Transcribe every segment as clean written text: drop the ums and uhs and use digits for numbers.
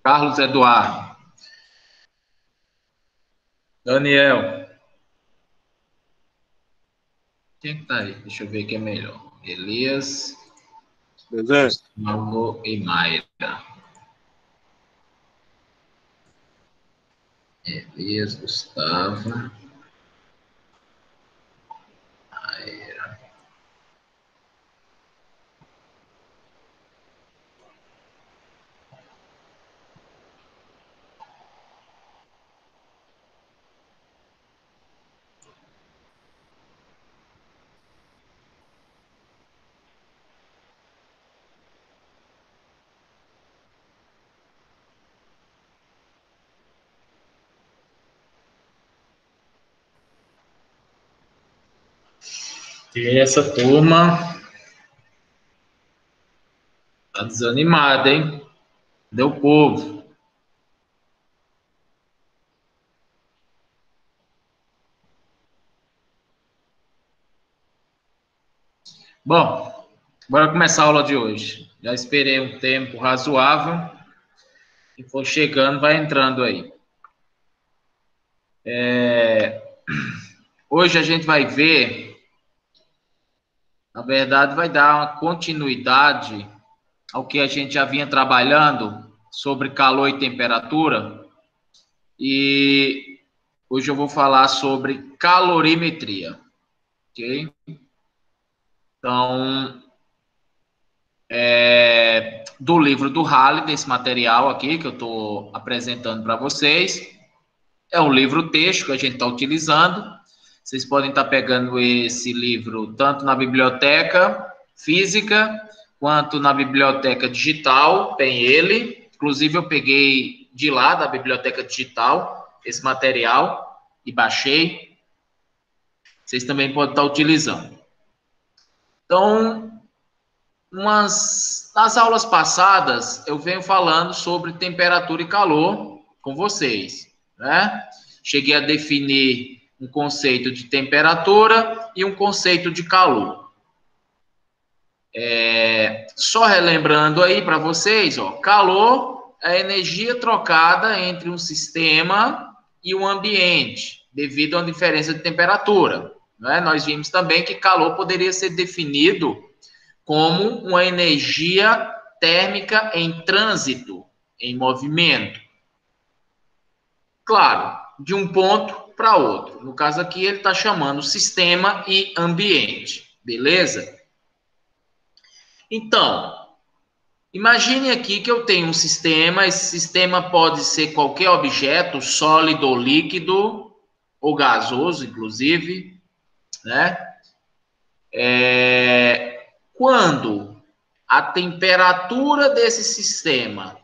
Carlos Eduardo. Daniel. Quem que tá aí? Deixa eu ver quem é melhor. Elias, Desenho. Gustavo e Mayra. Elias, Gustavo, Mayra. E essa turma tá desanimada, hein? Deu povo. Bom, bora começar a aula de hoje. Já esperei um tempo razoável. E for chegando, vai entrando aí. Hoje a gente vai ver, na verdade, vai dar uma continuidade ao que a gente já vinha trabalhando sobre calor e temperatura. E hoje eu vou falar sobre calorimetria, ok? Então, do livro do Halley, desse material aqui que eu estou apresentando para vocês. É um livro-texto que a gente está utilizando. Vocês podem estar pegando esse livro tanto na biblioteca física quanto na biblioteca digital. Tem ele. Inclusive, eu peguei de lá da biblioteca digital esse material e baixei. Vocês também podem estar utilizando. Então, nas aulas passadas, eu venho falando sobre temperatura e calor com vocês, né? Cheguei a definir um conceito de temperatura e um conceito de calor. Só relembrando aí para vocês, ó, calor é a energia trocada entre um sistema e um ambiente, devido a uma diferença de temperatura, né? Nós vimos também que calor poderia ser definido como uma energia térmica em trânsito, em movimento. Claro, de um ponto para outro. No caso aqui, ele está chamando sistema e ambiente, beleza? Então, imagine aqui que eu tenho um sistema, esse sistema pode ser qualquer objeto, sólido ou líquido, ou gasoso, inclusive, né? Quando a temperatura desse sistema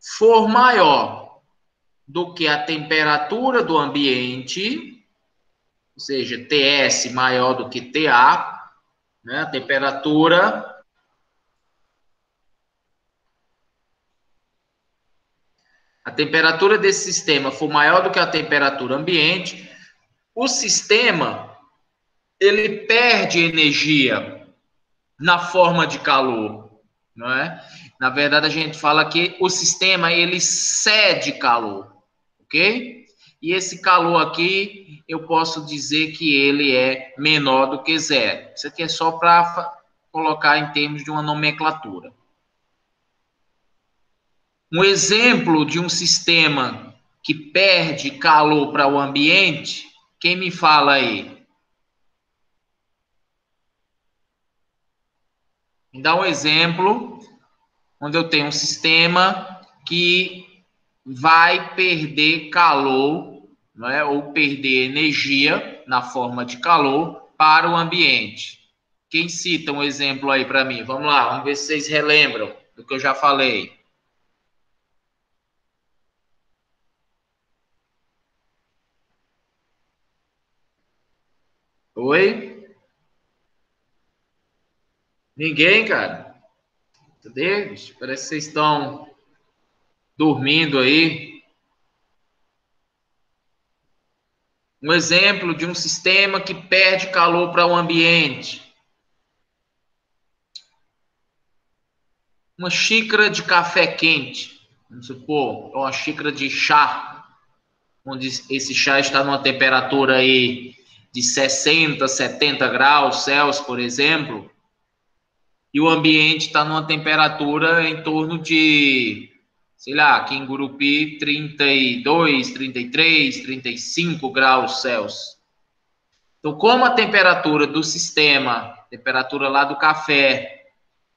for maior do que a temperatura do ambiente, ou seja, TS maior do que TA, né? A temperatura desse sistema for maior do que a temperatura ambiente, o sistema ele perde energia na forma de calor, não é? Na verdade, a gente fala que o sistema ele cede calor, ok? E esse calor aqui, eu posso dizer que ele é menor do que zero. Isso aqui é só para colocar em termos de uma nomenclatura. Um exemplo de um sistema que perde calor para o ambiente, quem me fala aí? Me dá um exemplo onde eu tenho um sistema que vai perder calor, não é? Ou perder energia na forma de calor para o ambiente. Quem cita um exemplo aí para mim? Vamos lá, vamos ver se vocês relembram do que eu já falei. Oi? Ninguém, cara? Cadê? Parece que vocês estão dormindo aí. Um exemplo de um sistema que perde calor para o ambiente. uma xícara de café quente, vamos supor, ou uma xícara de chá, onde esse chá está numa temperatura aí de 60, 70 graus Celsius, por exemplo, e o ambiente está numa temperatura em torno de, sei lá, aqui em Gurupi, 32, 33, 35 graus Celsius. Então, como a temperatura do sistema, temperatura lá do café,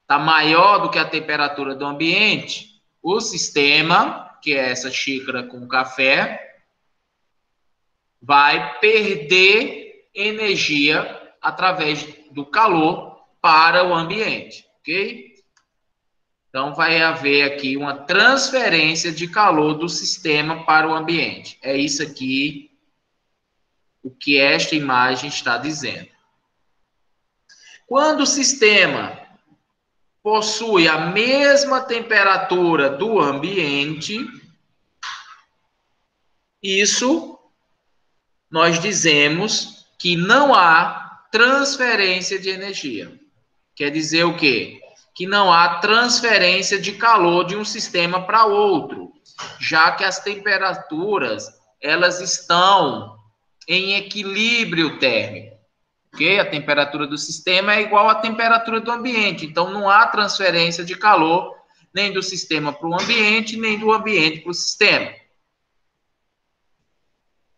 está maior do que a temperatura do ambiente, o sistema, que é essa xícara com café, vai perder energia através do calor para o ambiente, ok? Então, vai haver aqui uma transferência de calor do sistema para o ambiente. É isso aqui o que esta imagem está dizendo. Quando o sistema possui a mesma temperatura do ambiente, isso nós dizemos que não há transferência de energia. Quer dizer o quê? Que não há transferência de calor de um sistema para outro, já que as temperaturas elas estão em equilíbrio térmico. Okay? A temperatura do sistema é igual à temperatura do ambiente, então não há transferência de calor nem do sistema para o ambiente, nem do ambiente para o sistema.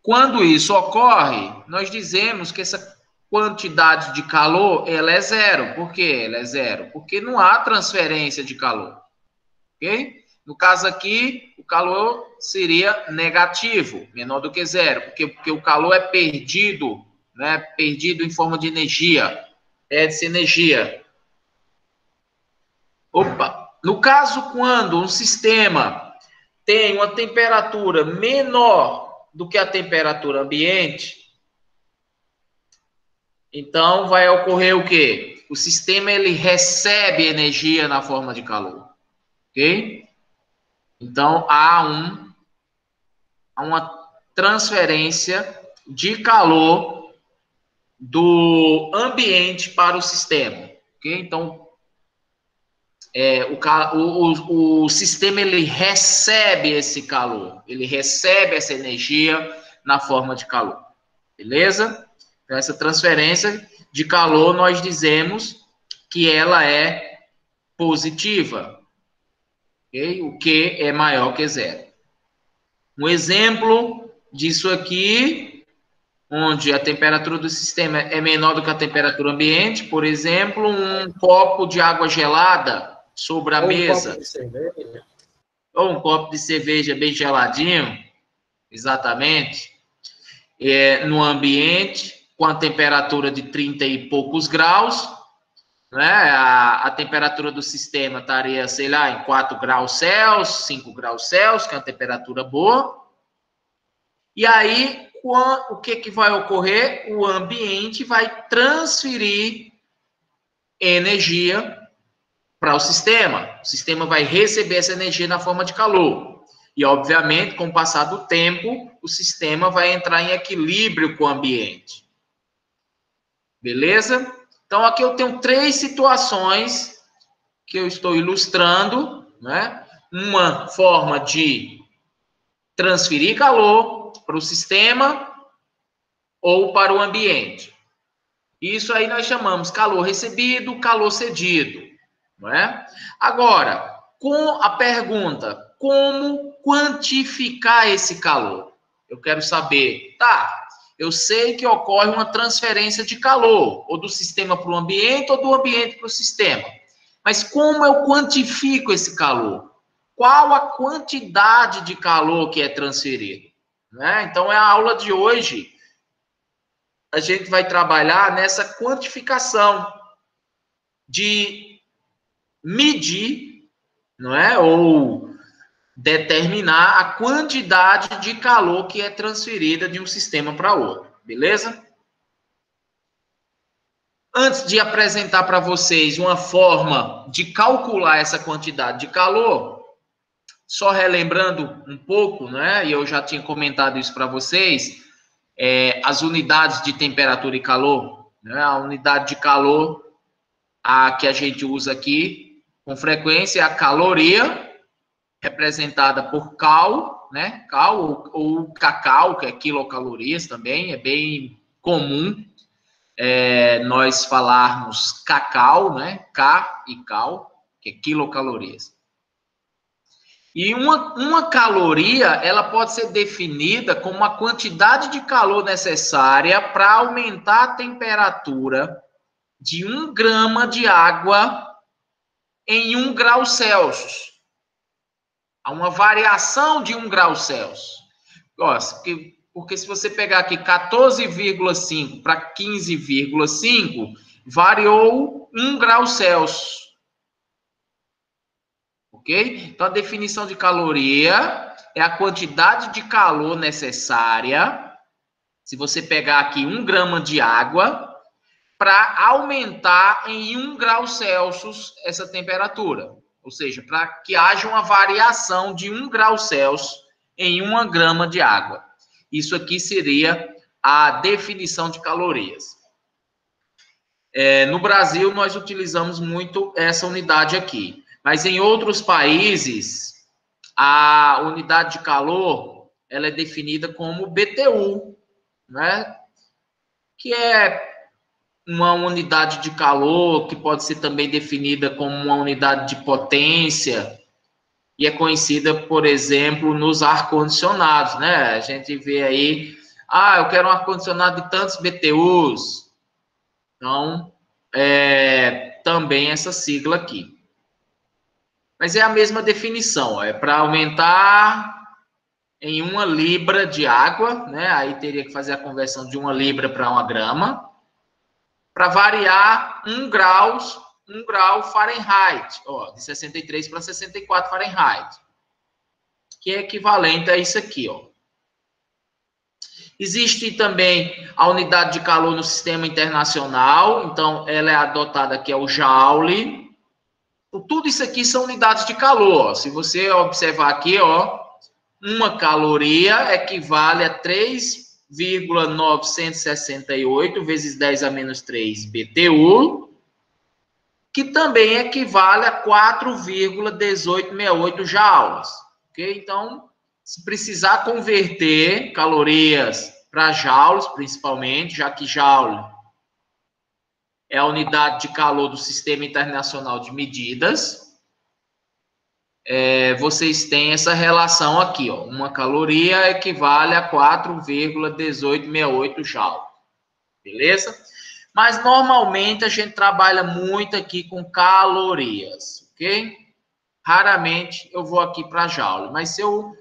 Quando isso ocorre, nós dizemos que essa quantidade de calor ela é zero. Por que ela é zero? Porque não há transferência de calor. Ok? No caso aqui, o calor seria negativo, menor do que zero, porque o calor é perdido, né? Perdido em forma de energia. Perde-se energia. Opa! No caso, quando um sistema tem uma temperatura menor do que a temperatura ambiente, então vai ocorrer o quê? O sistema ele recebe energia na forma de calor, ok? Então há uma transferência de calor do ambiente para o sistema, ok? Então o sistema ele recebe esse calor, ele recebe essa energia na forma de calor, beleza? Então, essa transferência de calor nós dizemos que ela é positiva, okay? O Q é maior que zero. Um exemplo disso aqui, onde a temperatura do sistema é menor do que a temperatura ambiente, por exemplo, um copo de água gelada sobre a mesa. Um copo de cerveja. Ou um copo de cerveja bem geladinho, exatamente, no ambiente, com a temperatura de 30 e poucos graus, né? A temperatura do sistema estaria, sei lá, em 4 graus Celsius, 5 graus Celsius, que é uma temperatura boa. E aí, o que vai ocorrer? O ambiente vai transferir energia para o sistema vai receber essa energia na forma de calor. E, obviamente, com o passar do tempo, o sistema vai entrar em equilíbrio com o ambiente. Beleza? Então, aqui eu tenho 3 situações que eu estou ilustrando, né? Uma forma de transferir calor para o sistema ou para o ambiente. Isso aí nós chamamos calor recebido, calor cedido. Não é? Agora, com a pergunta, como quantificar esse calor? Eu quero saber, eu sei que ocorre uma transferência de calor, ou do sistema para o ambiente, ou do ambiente para o sistema. Mas como eu quantifico esse calor? Qual a quantidade de calor que é transferido? Né? Então, a aula de hoje, a gente vai trabalhar nessa quantificação de medir, não é? Ou determinar a quantidade de calor que é transferida de um sistema para outro, beleza? Antes de apresentar para vocês uma forma de calcular essa quantidade de calor, só relembrando um pouco, né? E eu já tinha comentado isso para vocês, as unidades de temperatura e calor, né? A unidade de calor, a que a gente usa aqui, com frequência é a caloria, representada por cal, né? Cal ou cacau, que é quilocalorias também, é bem comum nós falarmos cacau, né? K e cal, que é quilocalorias. E uma caloria, ela pode ser definida como a quantidade de calor necessária para aumentar a temperatura de 1 grama de água em 1 grau Celsius. Há uma variação de 1 grau Celsius. Porque se você pegar aqui 14,5 para 15,5, variou 1 grau Celsius. Ok? Então, a definição de caloria é a quantidade de calor necessária, se você pegar aqui 1 grama de água, para aumentar em 1 grau Celsius essa temperatura. Ou seja, para que haja uma variação de 1 grau Celsius em 1 grama de água. Isso aqui seria a definição de calorias. No Brasil, nós utilizamos muito essa unidade aqui. Mas em outros países, a unidade de calor ela é definida como BTU, né? Que é uma unidade de calor que pode ser também definida como uma unidade de potência e é conhecida, por exemplo, nos ar-condicionados, né? A gente vê aí, eu quero um ar-condicionado de tantos BTUs. Então, também essa sigla aqui. Mas é a mesma definição, é para aumentar em 1 libra de água, né? Aí teria que fazer a conversão de 1 libra para 1 grama, para variar 1 grau Fahrenheit, de 63 para 64 Fahrenheit, que é equivalente a isso aqui, ó. Existe também a unidade de calor no sistema internacional, então ela é adotada aqui, é o Joule. Tudo isso aqui são unidades de calor, ó. Se você observar aqui, ó, 1 caloria equivale a 3,968 vezes 10 a menos 3 BTU, que também equivale a 4,1868 joules. Ok? Então, se precisar converter calorias para joules, principalmente, já que joule é a unidade de calor do Sistema Internacional de Medidas, vocês têm essa relação aqui, ó. 1 caloria equivale a 4,1868 joules. Beleza? Mas, normalmente, a gente trabalha muito aqui com calorias, ok? Raramente eu vou aqui para joule. Mas, se eu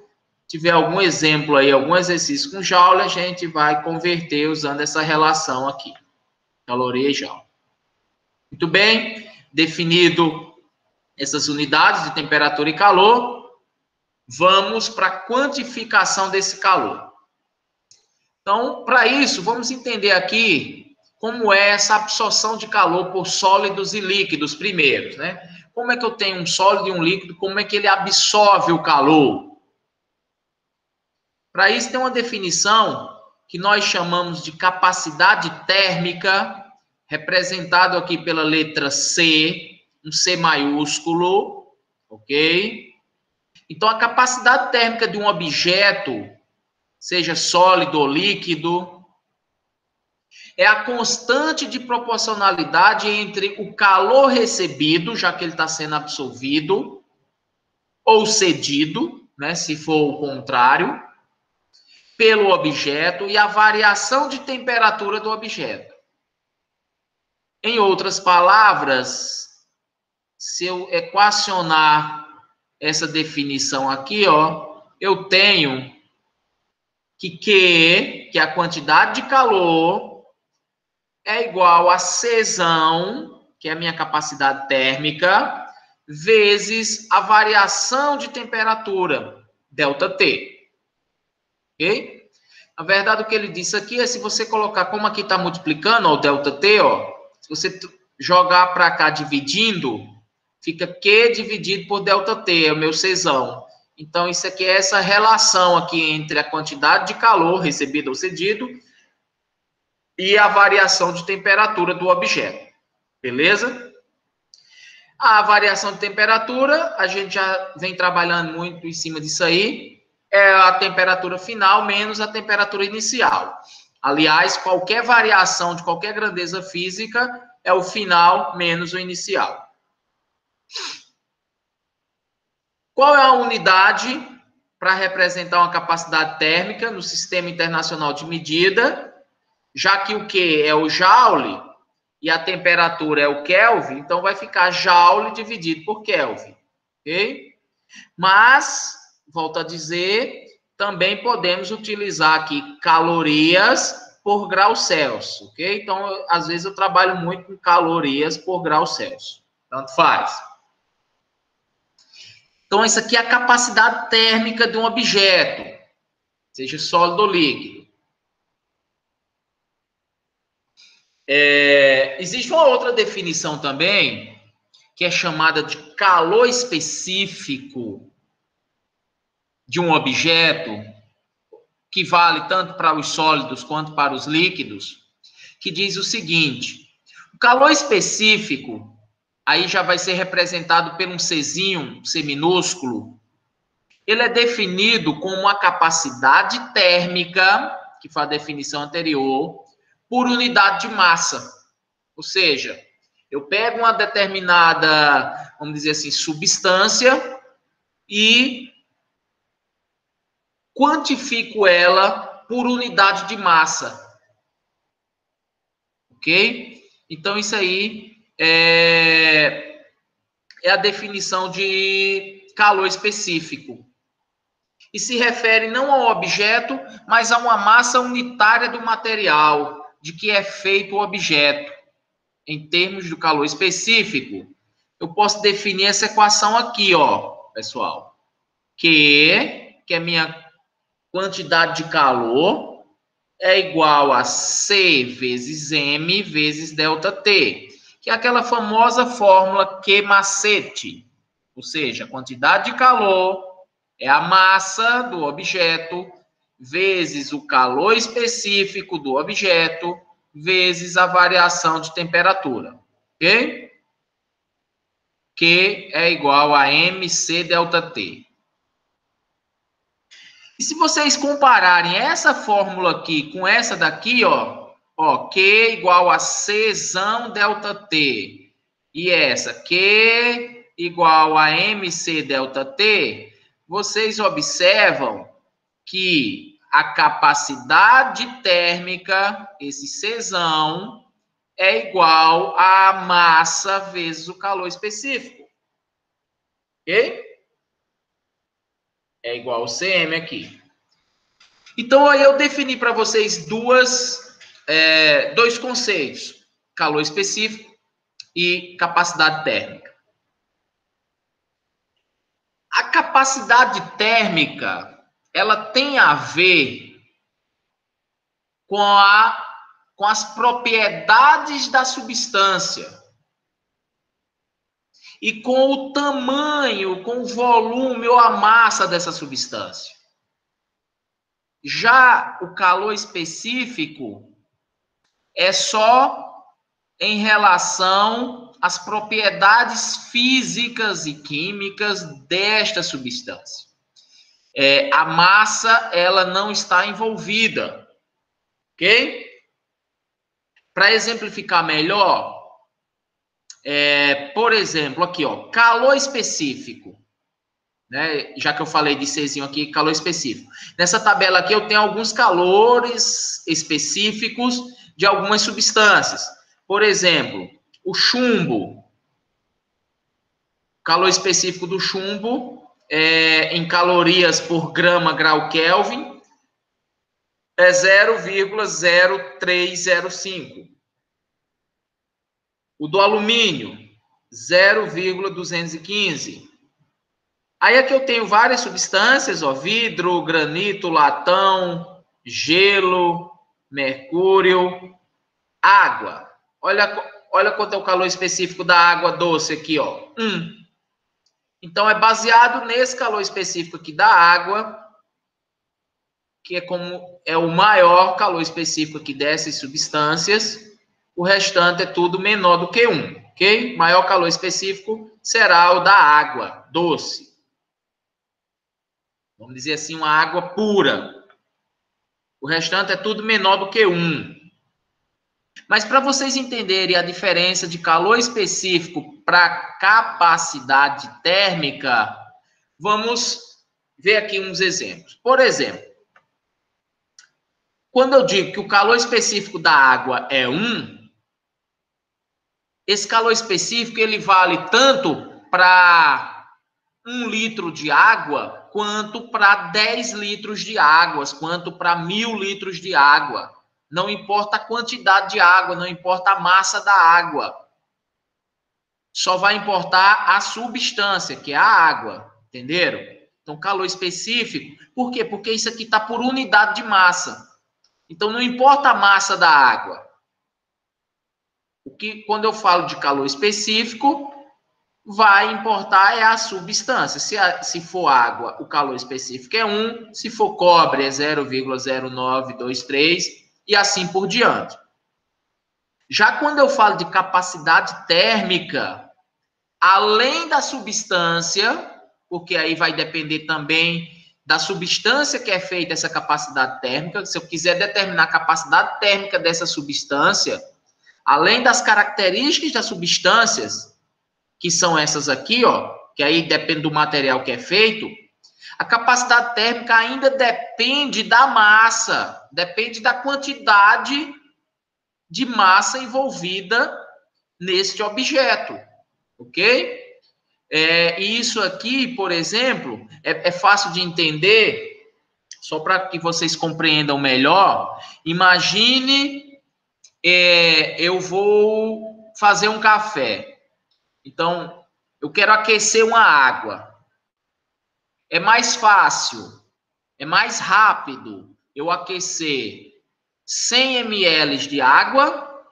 tiver algum exemplo aí, algum exercício com joule, a gente vai converter usando essa relação aqui. Caloria e joule. Muito bem. Definido essas unidades de temperatura e calor, vamos para a quantificação desse calor. Então, para isso, vamos entender aqui como é essa absorção de calor por sólidos e líquidos primeiros, né? Como é que eu tenho um sólido e um líquido, como é que ele absorve o calor? Para isso tem uma definição que nós chamamos de capacidade térmica, representado aqui pela letra C, um C maiúsculo, ok? Então, a capacidade térmica de um objeto, seja sólido ou líquido, é a constante de proporcionalidade entre o calor recebido, já que ele está sendo absorvido, ou cedido, né, se for o contrário, pelo objeto, e a variação de temperatura do objeto. Em outras palavras, se eu equacionar essa definição aqui, ó, eu tenho que Q, que é a quantidade de calor, é igual a Czão, que é a minha capacidade térmica, vezes a variação de temperatura, ΔT. Ok? Na verdade, o que ele disse aqui é, se você colocar, como aqui está multiplicando, ó, o ΔT, ó, se você jogar para cá dividindo, fica Q dividido por ΔT, é o meu Czão. Então, isso aqui é essa relação aqui entre a quantidade de calor recebido ou cedido e a variação de temperatura do objeto. Beleza? A variação de temperatura, a gente já vem trabalhando muito em cima disso aí, é a temperatura final menos a temperatura inicial. Aliás, qualquer variação de qualquer grandeza física é o final menos o inicial. Qual é a unidade para representar uma capacidade térmica no Sistema Internacional de Medida? Já que o Q é o Joule e a temperatura é o Kelvin, então vai ficar Joule dividido por Kelvin, ok? Mas, volto a dizer, também podemos utilizar aqui calorias por grau Celsius, ok? Então, às vezes eu trabalho muito com calorias por grau Celsius. Tanto faz. Então, isso aqui é a capacidade térmica de um objeto, seja sólido ou líquido. Existe uma outra definição também, que é chamada de calor específico de um objeto, que vale tanto para os sólidos quanto para os líquidos, que diz o seguinte: o calor específico, aí já vai ser representado por um Czinho, C minúsculo, ele é definido como uma capacidade térmica, que foi a definição anterior, por unidade de massa. Ou seja, eu pego uma determinada, vamos dizer assim, substância e quantifico ela por unidade de massa. Ok? Então, isso aí é a definição de calor específico. E se refere não ao objeto, mas a uma massa unitária do material de que é feito o objeto. Em termos do calor específico, eu posso definir essa equação aqui, ó, pessoal. Que é minha quantidade de calor, é igual a C vezes M vezes ΔT, que é aquela famosa fórmula Q macete. Ou seja, a quantidade de calor é a massa do objeto vezes o calor específico do objeto vezes a variação de temperatura, ok? Que é igual a MC ΔT. E se vocês compararem essa fórmula aqui com essa daqui, ó, Q igual a Czão ΔT, e essa Q igual a MC ΔT, vocês observam que a capacidade térmica, esse Czão, é igual à massa vezes o calor específico. Ok? É igual ao CM aqui. Então, aí eu defini para vocês dois conceitos. Calor específico e capacidade térmica. A capacidade térmica, ela tem a ver com as propriedades da substância e com o tamanho, com o volume ou a massa dessa substância. Já o calor específico é só em relação às propriedades físicas e químicas desta substância. A massa, ela não está envolvida, ok? Para exemplificar melhor, por exemplo, aqui, ó, calor específico, né? Já que eu falei de Czinho aqui, calor específico. Nessa tabela aqui eu tenho alguns calores específicos de algumas substâncias. Por exemplo, o chumbo. Calor específico do chumbo em calorias por grau Kelvin é 0,0305. O do alumínio, 0,215. Aí aqui eu tenho várias substâncias, ó, vidro, granito, latão, gelo, mercúrio, água. Olha quanto é o calor específico da água doce aqui, ó. 1. Então, é baseado nesse calor específico aqui da água, que é o maior calor específico aqui dessas substâncias. O restante é tudo menor do que 1. ok? Maior calor específico será o da água doce. Vamos dizer assim, uma água pura. O restante é tudo menor do que 1. Mas para vocês entenderem a diferença de calor específico para capacidade térmica, vamos ver aqui uns exemplos. Por exemplo, quando eu digo que o calor específico da água é 1, esse calor específico ele vale tanto para 1 litro de água, quanto para 10 litros de água, quanto para 1000 litros de água. Não importa a quantidade de água, não importa a massa da água. Só vai importar a substância, que é a água. Entenderam? Então, calor específico. Por quê? Porque isso aqui está por unidade de massa. Então, não importa a massa da água. Quando eu falo de calor específico, vai importar é a substância. Se for água, o calor específico é 1. Se for cobre, é 0,0923 e assim por diante. Já quando eu falo de capacidade térmica, além da substância, porque aí vai depender também da substância que é feita essa capacidade térmica. Se eu quiser determinar a capacidade térmica dessa substância, além das características das substâncias, que são essas aqui, ó, que aí depende do material que é feito, a capacidade térmica ainda depende da massa, depende da quantidade de massa envolvida neste objeto, ok? Isso aqui, por exemplo, é fácil de entender, só para que vocês compreendam melhor. Imagine, eu vou fazer um café. Então, eu quero aquecer uma água. É mais fácil, é mais rápido eu aquecer 100 ml de água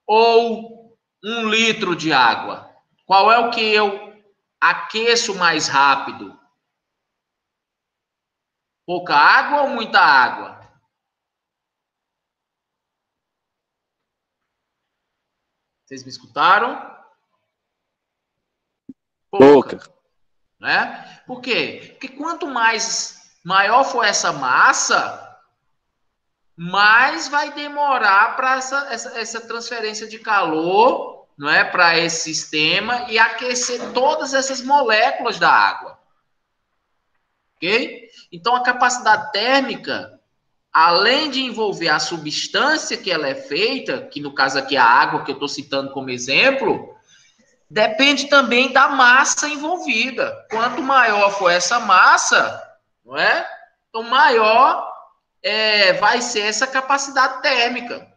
ou 1 litro de água? Qual é o que eu aqueço mais rápido? Pouca água ou muita água? Vocês me escutaram? Pouca. Né? Por quê? Porque quanto maior for essa massa, mais vai demorar para essa transferência de calor, não é, para esse sistema e aquecer todas essas moléculas da água. Ok? Então, a capacidade térmica, além de envolver a substância que ela é feita, que no caso aqui é a água que eu estou citando como exemplo, depende também da massa envolvida. Quanto maior for essa massa, não é? Então, maior vai ser essa capacidade térmica.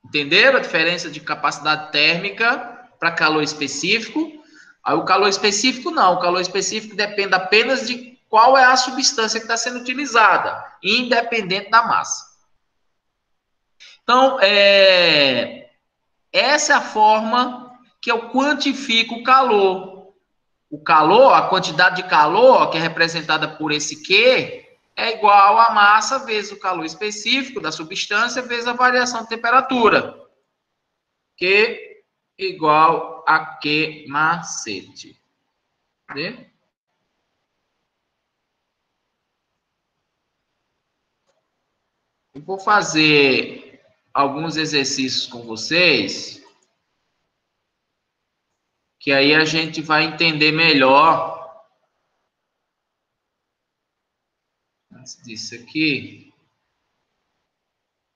Entenderam a diferença de capacidade térmica para calor específico? Aí o calor específico não. O calor específico depende apenas de qual é a substância que está sendo utilizada, independente da massa. Então, essa é a forma que eu quantifico o calor. O calor, a quantidade de calor, que é representada por esse Q, é igual a massa vezes o calor específico da substância vezes a variação de temperatura. Q igual a Q macete. Entendeu? Eu vou fazer alguns exercícios com vocês, que aí a gente vai entender melhor. Antes disso aqui,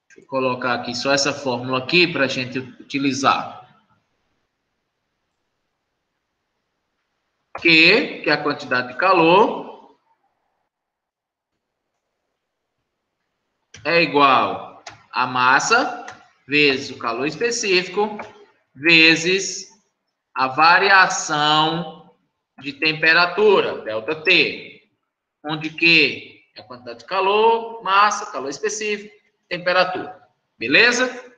deixa eu colocar aqui só essa fórmula aqui para a gente utilizar. Q, que é a quantidade de calor, é igual a massa vezes o calor específico vezes a variação de temperatura, ΔT, onde Q é a quantidade de calor, massa, calor específico, temperatura. Beleza?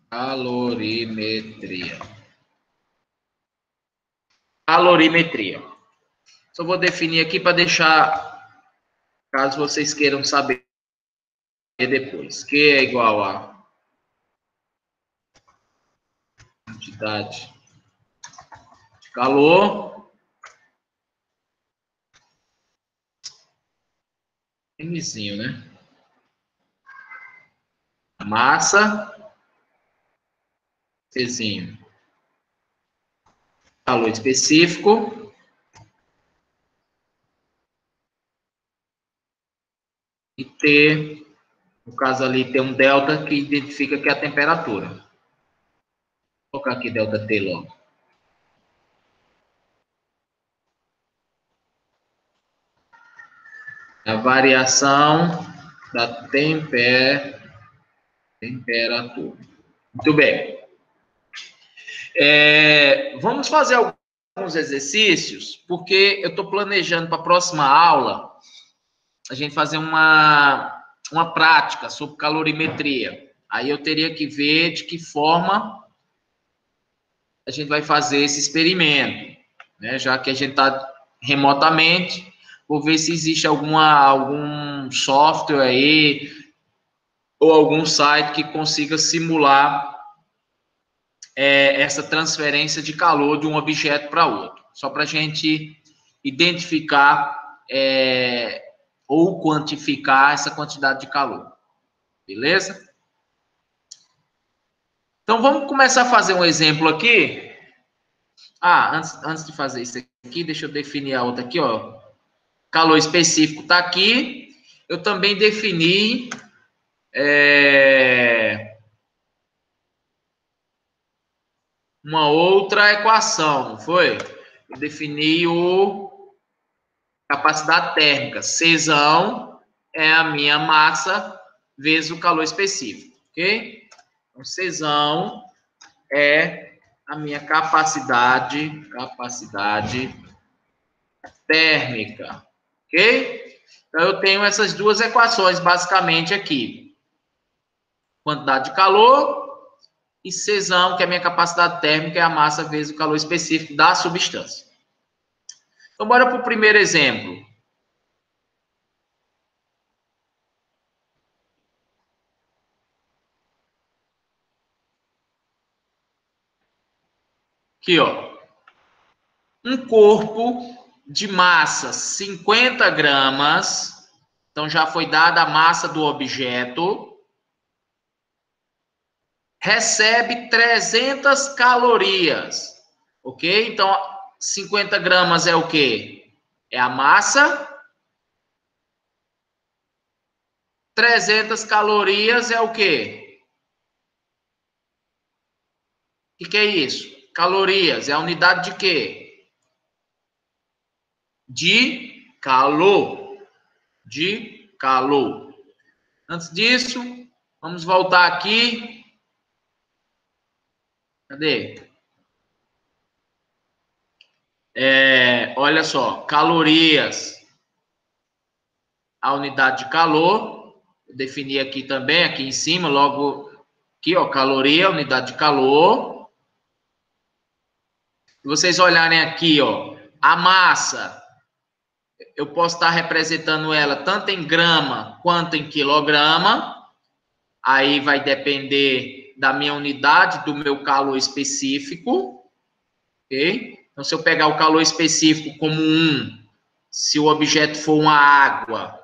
Calorimetria. Calorimetria. Só vou definir aqui para deixar, caso vocês queiram saber depois. Q é igual a quantidade de calor Mzinho, né? Massa, Czinho. Calor específico. E T, no caso ali tem um delta que identifica que é a temperatura. Vou colocar aqui delta T logo. A variação da temperatura. Muito bem. Vamos fazer alguns exercícios, porque eu estou planejando para a próxima aula a gente fazer uma prática sobre calorimetria. Aí eu teria que ver de que forma a gente vai fazer esse experimento, né? Já que a gente está remotamente, vou ver se existe algum software aí ou algum site que consiga simular essa transferência de calor de um objeto para outro, só para a gente identificar ou quantificar essa quantidade de calor, beleza? Então, vamos começar a fazer um exemplo aqui. Antes de fazer isso aqui, deixa eu definir a outra aqui, ó. Calor específico está aqui. Eu também defini uma outra equação, não foi? Eu defini capacidade térmica. Czão é a minha massa vezes o calor específico, ok? Então, Czão é a minha capacidade térmica, ok? Então, eu tenho essas duas equações, basicamente, aqui. Quantidade de calor e Czão, que é a minha capacidade térmica, é a massa vezes o calor específico da substância. Então, bora para o primeiro exemplo. Aqui, ó. Um corpo de massa 50 gramas. Então, já foi dada a massa do objeto. Recebe 300 calorias. Ok? Então, 50 gramas é o quê? É a massa. 300 calorias é o quê? O que é isso? Calorias. É a unidade de quê? De calor. De calor. Antes disso, vamos voltar aqui. Cadê? Olha só, calorias. A unidade de calor. Eu defini aqui também, aqui em cima, logo aqui, ó, caloria, unidade de calor. Se vocês olharem aqui, ó, a massa, eu posso estar representando ela tanto em grama quanto em quilograma. Aí vai depender da minha unidade, do meu calor específico, ok? Então, se eu pegar o calor específico como 1, se o objeto for uma água,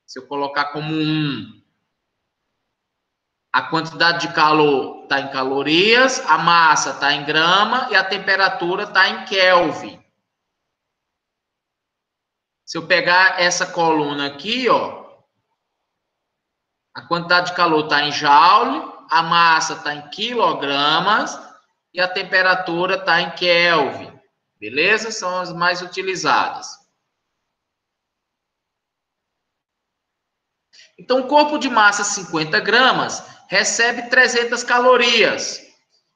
se eu colocar como 1, a quantidade de calor está em calorias, a massa está em grama e a temperatura está em Kelvin. Se eu pegar essa coluna aqui, ó, a quantidade de calor está em joule, a massa está em quilogramas e a temperatura está em Kelvin. Beleza? São as mais utilizadas. Então, o corpo de massa 50 gramas recebe 300 calorias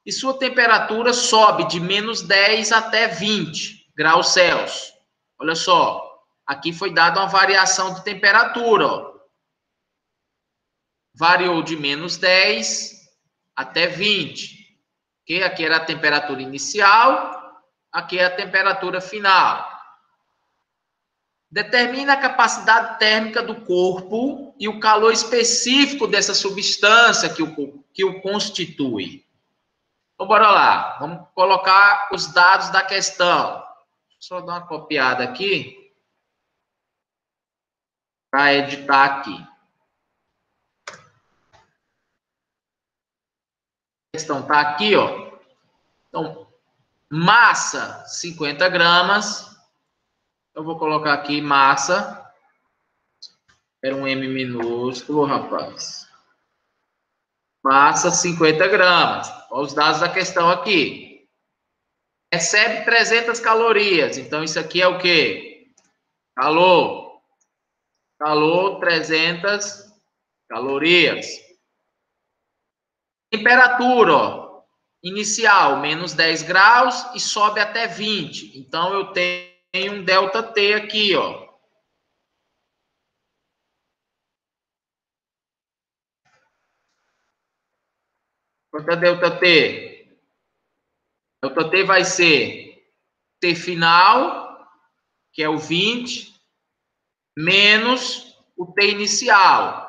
e sua temperatura sobe de menos 10 até 20 graus Celsius. Olha só, aqui foi dada uma variação de temperatura, ó. Variou de menos 10 até 20. Okay? Aqui era a temperatura inicial, aqui é a temperatura final. Determina a capacidade térmica do corpo e o calor específico dessa substância que o constitui. Então, bora lá. Vamos colocar os dados da questão. Só dar uma copiada aqui para editar aqui. A questão está aqui, ó. Então, massa, 50 gramas. Eu vou colocar aqui massa. Era um M minúsculo, rapaz. Massa, 50 gramas. Olha os dados da questão aqui. Recebe 300 calorias. Então, isso aqui é o quê? Calor. Calor, 300 calorias. Temperatura, ó. Inicial, menos 10 graus e sobe até 20. Então, eu tenho um ΔT aqui, ó. Quanto é ΔT? ΔT vai ser T final, que é o 20, menos o T inicial.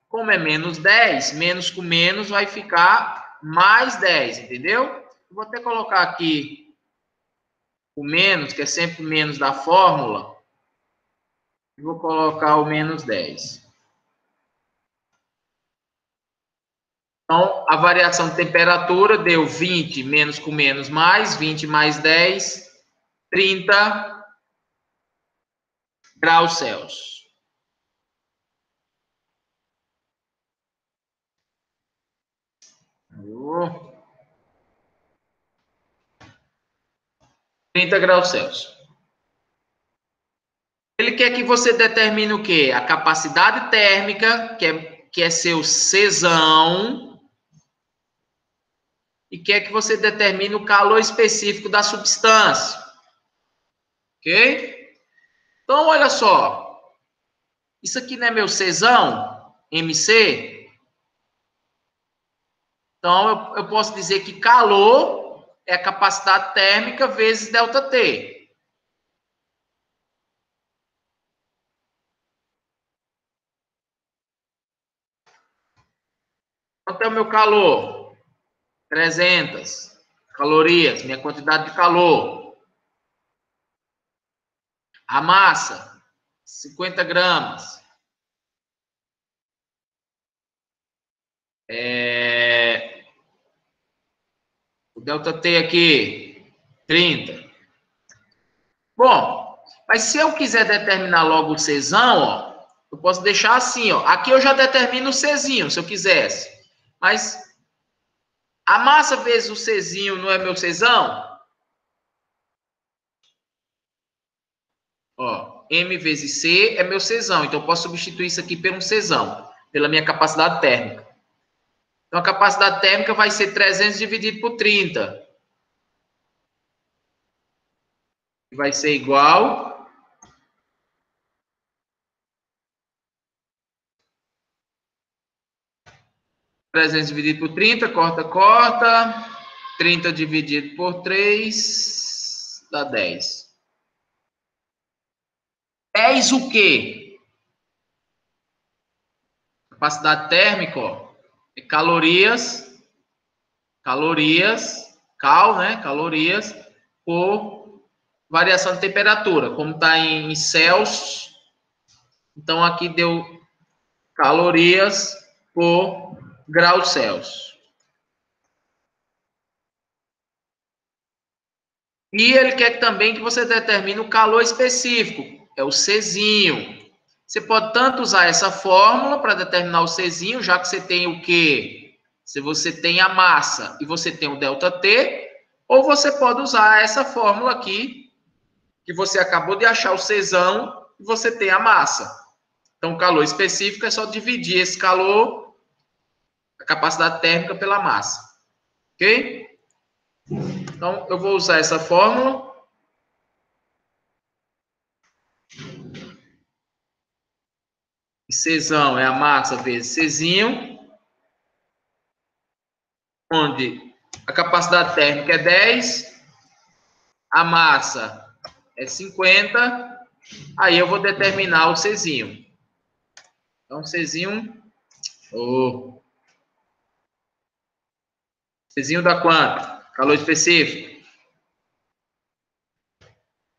Como é menos 10, menos com menos vai ficar mais 10, entendeu? Vou até colocar aqui o menos, que é sempre menos da fórmula. E vou colocar o menos 10. Então, a variação de temperatura deu 20 menos com menos mais, 20 mais 10, 30 graus Celsius. Oh. 30 graus Celsius. Ele quer que você determine o quê? A capacidade térmica, que é seu Czão, e quer que você determine o calor específico da substância. Ok? Então, olha só. Isso aqui não é meu Czão, MC? Então, eu posso dizer que calor é a capacidade térmica vezes ΔT. Quanto é o meu calor? 300 calorias, minha quantidade de calor. A massa, 50 gramas. O ΔT aqui, 30. Bom, mas se eu quiser determinar logo o Czão, ó, eu posso deixar assim, ó. Aqui eu já determino o Czinho, se eu quisesse. Mas a massa vezes o Czinho não é meu Czão? Ó, M vezes C é meu Czão. Então, eu posso substituir isso aqui por um Czão, pela minha capacidade térmica. Então, a capacidade térmica vai ser 300 dividido por 30. Vai ser igual... 300 dividido por 30, corta, corta. 30 dividido por 3, dá 10. 10 o quê? Capacidade térmica, ó, é calorias, cal, né? Calorias por variação de temperatura. Como está em Celsius, então aqui deu calorias por graus Celsius. E ele quer também que você determine o calor específico, é o Czinho. Você pode tanto usar essa fórmula para determinar o Czinho, já que você tem o quê? Se você tem a massa e você tem o ΔT, ou você pode usar essa fórmula aqui, que você acabou de achar o Czão, e você tem a massa. Então, o calor específico é só dividir esse calor, a capacidade térmica, pela massa. Ok? Então, eu vou usar essa fórmula. Czão é a massa vezes Czinho, onde a capacidade térmica é 10, a massa é 50 Aí eu vou determinar o Czinho. Então, Czinho... Czinho dá quanto? Calor específico.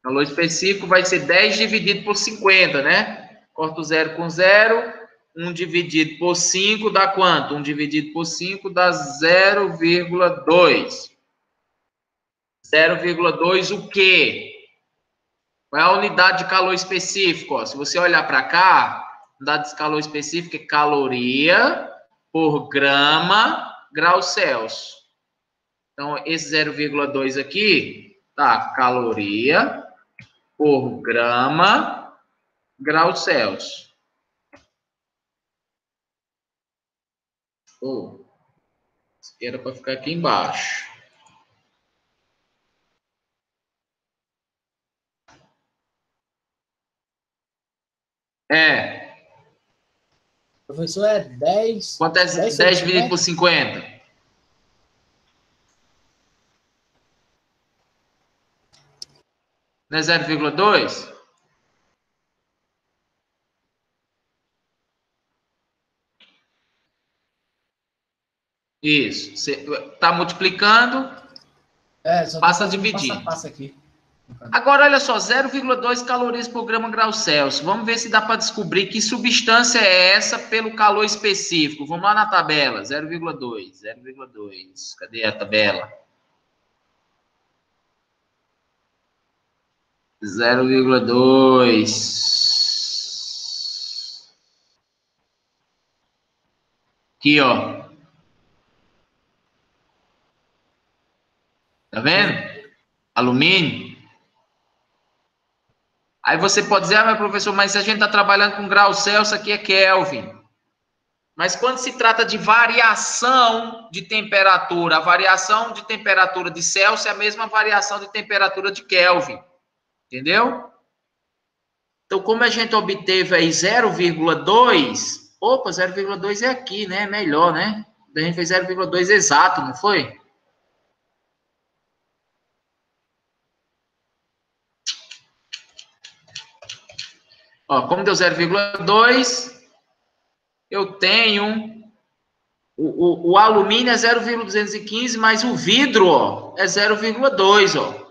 Calor específico vai ser 10 dividido por 50, né? Corta o 0 com 0. 1 dividido por 5 dá quanto? 1 dividido por 5 dá 0,2. 0,2 o quê? Qual é a unidade de calor específico? Ó, se você olhar para cá, a unidade de calor específico é caloria por grama grau Celsius. Então, esse 0,2 aqui, tá, caloria por grama grau Celsius. Oh, isso aqui era para ficar aqui embaixo. É. Professor, é 10. Quanto é 10 dividido por 50? Não é 0,2? Isso. Você está multiplicando, passa a dividir. Passo a passo aqui. Agora, olha só, 0,2 calorias por grama grau Celsius. Vamos ver se dá para descobrir que substância é essa pelo calor específico. Vamos lá na tabela, 0,2, 0,2. Cadê a tabela? 0,2. Aqui, ó. Tá vendo? Alumínio. Aí você pode dizer, meu professor, mas se a gente está trabalhando com grau Celsius, aqui é Kelvin. Mas quando se trata de variação de temperatura, a variação de temperatura de Celsius é a mesma variação de temperatura de Kelvin. Entendeu? Então, como a gente obteve aí 0,2, opa, 0,2 é aqui, né? Melhor, né? A gente fez 0,2 exato, não foi? Ó, como deu 0,2, eu tenho... O alumínio é 0,215, mas o vidro, ó, é 0,2, ó.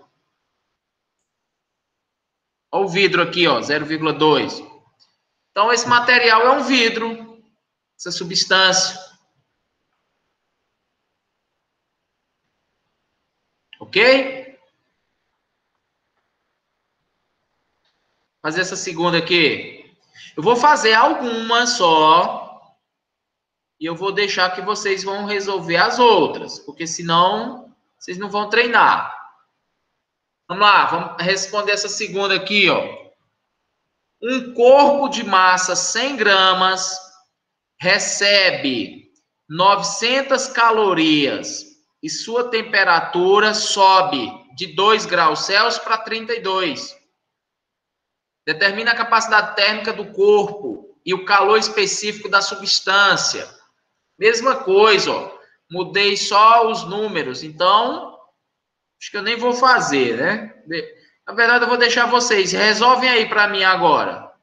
Olha o vidro aqui, ó, 0,2. Então, esse material é um vidro, essa substância. Ok? Fazer essa segunda aqui. Eu vou fazer algumas só. E eu vou deixar que vocês vão resolver as outras. Porque senão, vocês não vão treinar. Vamos lá, vamos responder essa segunda aqui, ó. Um corpo de massa 100 gramas recebe 900 calorias e sua temperatura sobe de 2 graus Celsius para 32. Determina a capacidade térmica do corpo e o calor específico da substância. Mesma coisa, ó. Mudei só os números, então acho que eu nem vou fazer, né? Na verdade, eu vou deixar vocês. Resolvem aí para mim agora.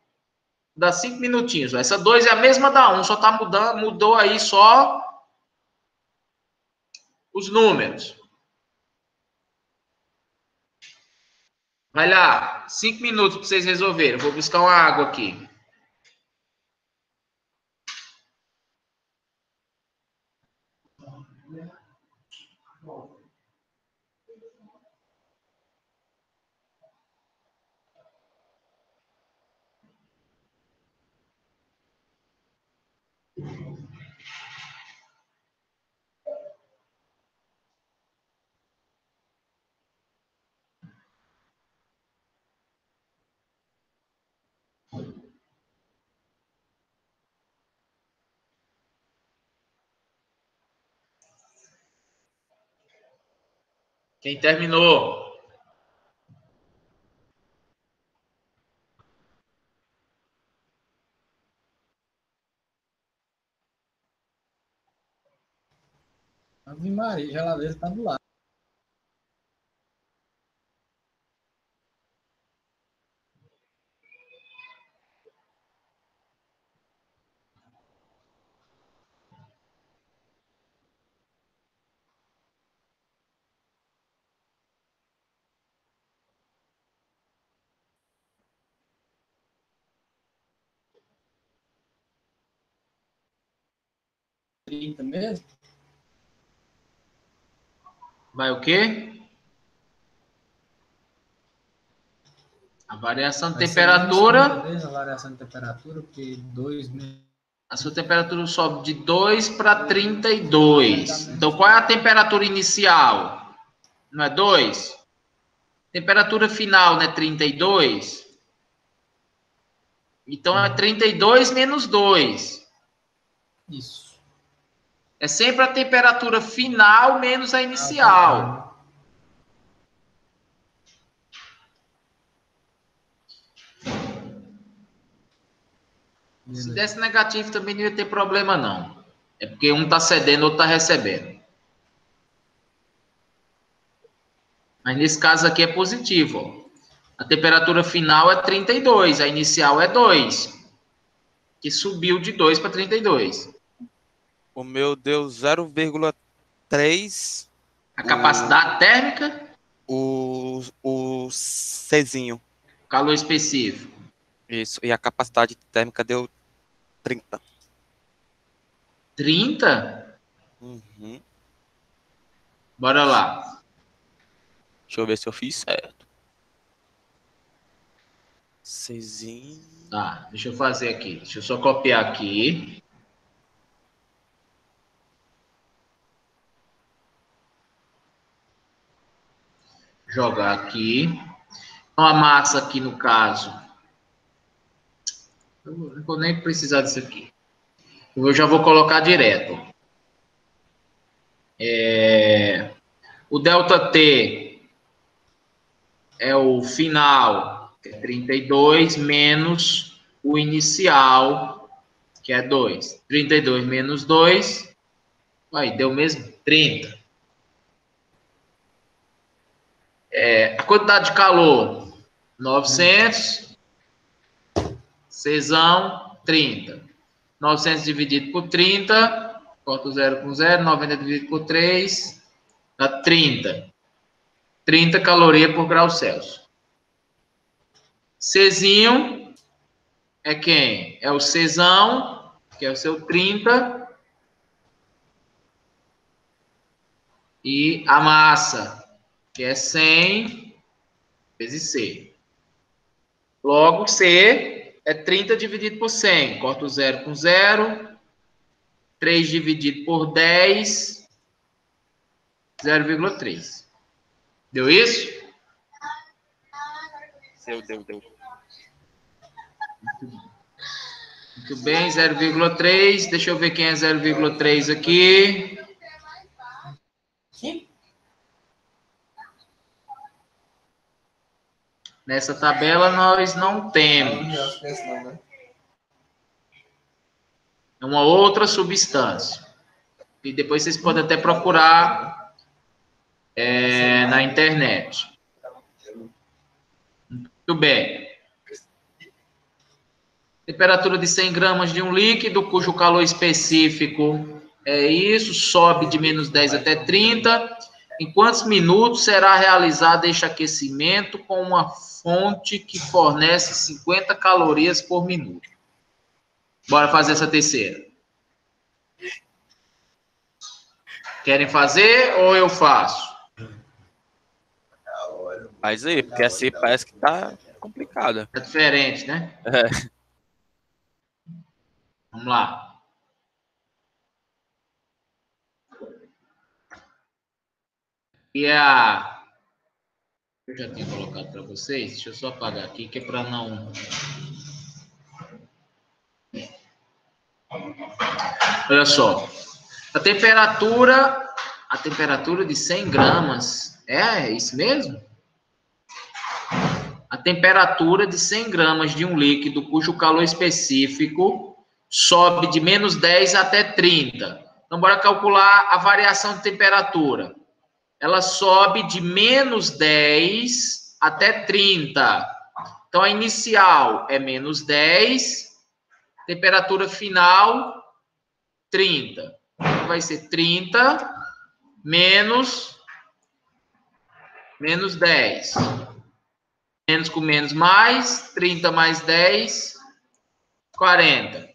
Dá 5 minutinhos. Essa 2 é a mesma da 1, só tá mudando, mudou aí só os números. Vai lá, 5 minutos para vocês resolverem. Vou buscar uma água aqui. Quem terminou? Ave Maria, a geladeira tá do lado. 30 mesmo? Vai o quê? A variação de Vai ser temperatura. menos 30 vezes a variação de temperatura, porque 2 menos. A sua temperatura sobe de 2 para 32. Então, qual é a temperatura inicial? Não é 2? Temperatura final não é 32? Então, é 32 menos 2. Isso. É sempre a temperatura final menos a inicial. Se desse negativo também não ia ter problema, não. É porque um está cedendo, outro está recebendo. Mas nesse caso aqui é positivo. Ó. A temperatura final é 32, a inicial é 2. Que subiu de 2 para 32. O meu deu 0,3. A capacidade térmica? O Czinho. Calor específico. Isso. E a capacidade térmica deu 30. 30? Uhum. Bora lá. Deixa eu ver se eu fiz certo. Czinho. Tá, deixa eu fazer aqui. Deixa eu só copiar aqui. Jogar aqui. Então, a massa aqui, no caso. Eu não vou nem precisar disso aqui. Eu já vou colocar direto. O ΔT é o final, que é 32, menos o inicial, que é 2. 32 menos 2, aí deu mesmo 30. A quantidade de calor, 900. Czão, 30. 900 dividido por 30, corta o 0 com 0, 90 dividido por 3, dá 30. 30 calorias por grau Celsius. Czinho é quem? É o Czão, que é o seu 30. E a massa, que é 100 vezes C. Logo, C é 30 dividido por 100. Corta o 0 com 0. 3 dividido por 10, 0,3. Deu isso? Deu. Muito bem, 0,3. Deixa eu ver quem é 0,3 aqui. Nessa tabela nós não temos. É uma outra substância. E depois vocês podem até procurar na internet. Muito bem. Temperatura de 100 gramas de um líquido, cujo calor específico é isso, sobe de menos 10 até 30. Em quantos minutos será realizado este aquecimento com uma fonte que fornece 50 calorias por minuto? Bora fazer essa terceira. Querem fazer ou eu faço? Faz aí, porque assim parece que tá complicada. É diferente, né? É. Vamos lá. E eu já tinha colocado para vocês. Deixa eu só apagar aqui, que é para não... Olha só. A temperatura de 100 gramas... É isso mesmo? A temperatura de 100 gramas de um líquido cujo calor específico sobe de menos 10 até 30. Então, bora calcular a variação de temperatura. Ela sobe de menos 10 até 30. Então, a inicial é menos 10, temperatura final, 30. Então, vai ser 30 menos 10. Menos com menos mais, 30 mais 10, 40.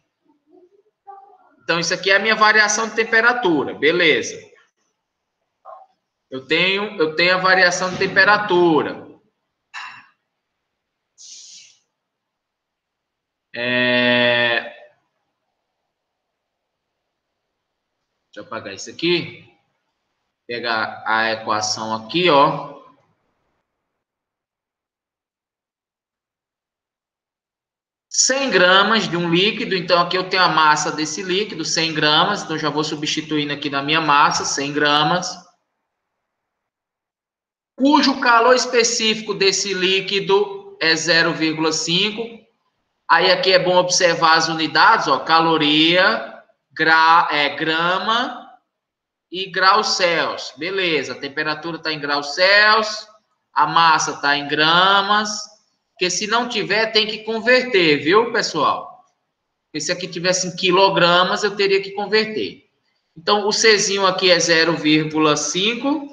Então, isso aqui é a minha variação de temperatura, beleza. Eu tenho a variação de temperatura. Deixa eu apagar isso aqui. Pegar a equação aqui, ó. $100 gramas de um líquido, então aqui eu tenho a massa desse líquido, 100 gramas, então já vou substituindo aqui na minha massa, 100 gramas. Cujo calor específico desse líquido é 0,5. Aí aqui é bom observar as unidades, ó, caloria, grama e graus Celsius. Beleza, a temperatura está em graus Celsius, a massa está em gramas, porque se não tiver, tem que converter, viu, pessoal? Porque se aqui tivesse em quilogramas, eu teria que converter. Então, o Czinho aqui é 0,5.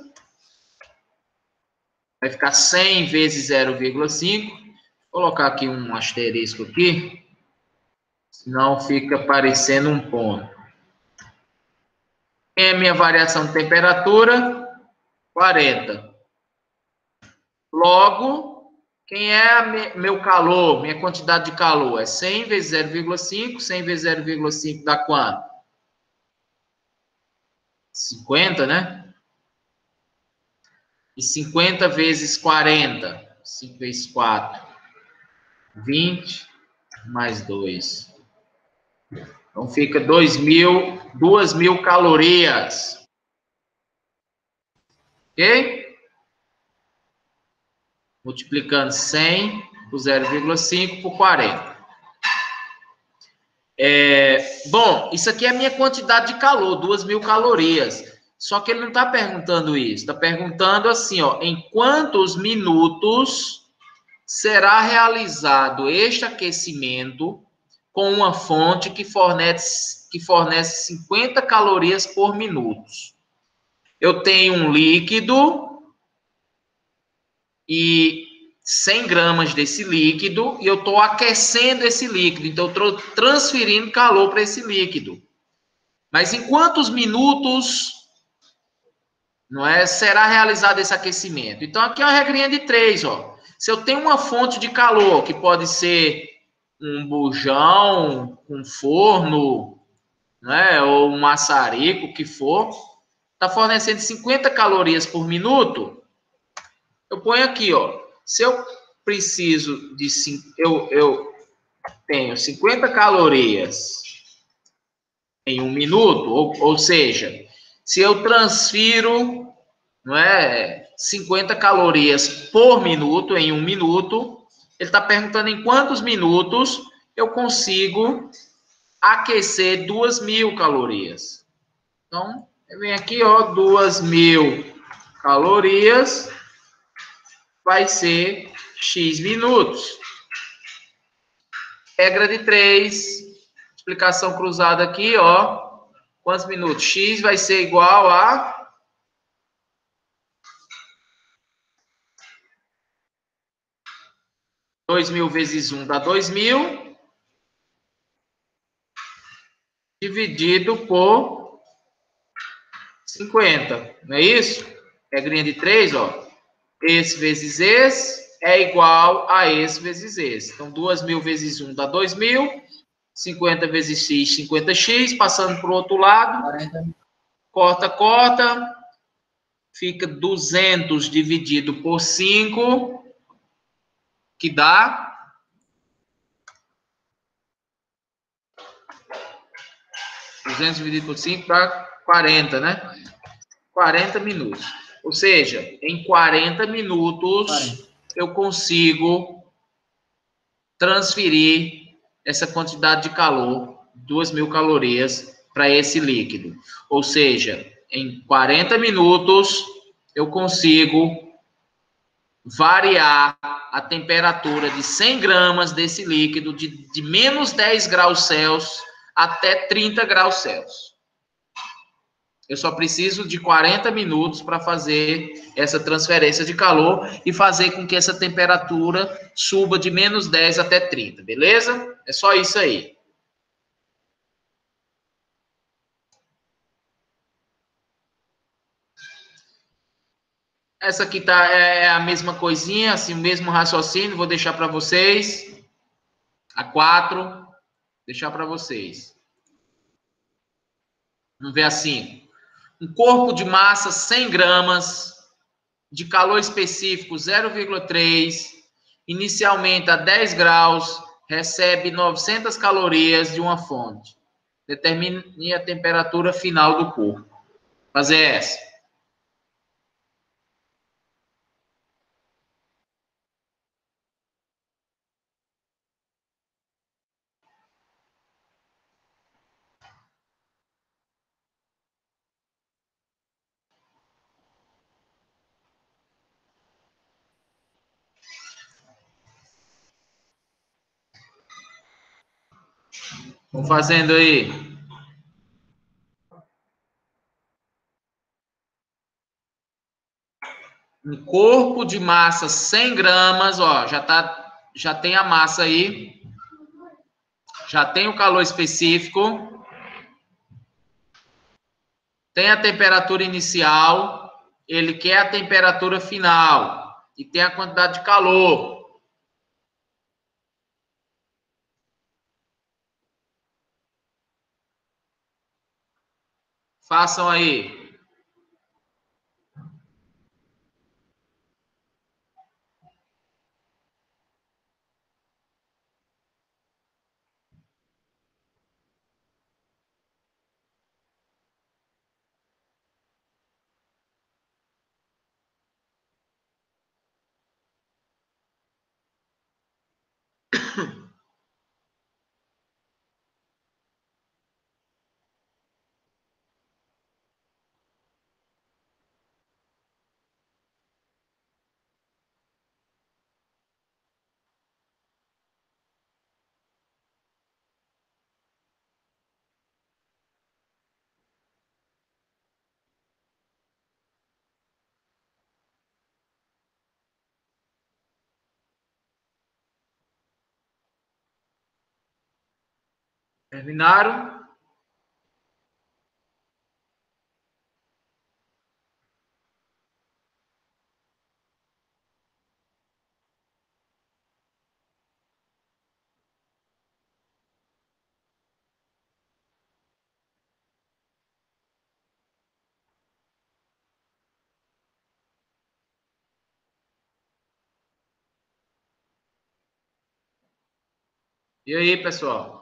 Vai ficar 100 vezes 0,5. Vou colocar aqui um asterisco aqui, senão fica parecendo um ponto. Quem é minha variação de temperatura? 40. Logo, quem é meu calor, minha quantidade de calor? É 100 vezes 0,5. 100 vezes 0,5 dá quanto? 50, né? E 50 vezes 40. 5 vezes 4. 20 mais 2. Então fica 2.000 calorias. Ok? Multiplicando 100 por 0,5 por 40. Bom, isso aqui é a minha quantidade de calor, 2.000 calorias. Só que ele não está perguntando isso. Está perguntando assim, ó, em quantos minutos será realizado este aquecimento com uma fonte que fornece 50 calorias por minuto. Eu tenho um líquido e 100 gramas desse líquido e eu estou aquecendo esse líquido. Então, eu estou transferindo calor para esse líquido. Mas em quantos minutos será realizado esse aquecimento? Então, aqui é uma regrinha de 3, ó. Se eu tenho uma fonte de calor, que pode ser um bujão, um forno, né, ou um maçarico, o que for, está fornecendo 50 calorias por minuto, eu ponho aqui, ó, se eu preciso de, eu tenho 50 calorias em um minuto, ou seja, se eu transfiro, 50 calorias por minuto em um minuto, ele está perguntando em quantos minutos eu consigo aquecer 2.000 calorias. Então, eu venho aqui, ó, 2.000 calorias vai ser X minutos. Regra de 3, explicação cruzada aqui, ó. Quantos minutos? X vai ser igual a 2.000 vezes 1 dá 2.000, dividido por 50, não é isso? Regrinha de 3, ó. Esse vezes esse é igual a esse vezes esse. Então, 2.000 vezes 1 dá 2.000, 50 vezes x, 50x, passando para o outro lado, 40. Corta, fica 200 dividido por 5, que dá 200 dividido por 5 dá 40, né? 40 minutos. Ou seja, em 40 minutos eu consigo transferir essa quantidade de calor, 2.000 calorias, para esse líquido. Ou seja, em 40 minutos eu consigo variar a temperatura de 100 gramas desse líquido de menos 10 graus Celsius até 30 graus Celsius. Eu só preciso de 40 minutos para fazer essa transferência de calor e fazer com que essa temperatura suba de menos 10 até 30, beleza? É só isso aí. Essa aqui tá, é a mesma coisinha, assim, o mesmo raciocínio. Vou deixar para vocês. A 4. Deixar para vocês. Vamos ver assim. Um corpo de massa 100 gramas, de calor específico 0,3, inicialmente a 10 graus, recebe 900 calorias de uma fonte. Determine a temperatura final do corpo. Fazer essa. Vão fazendo aí. Um corpo de massa 100 gramas, ó, já tem a massa aí, já tem o calor específico, tem a temperatura inicial, ele quer a temperatura final e tem a quantidade de calor. Façam aí. Terminaram? E aí, pessoal?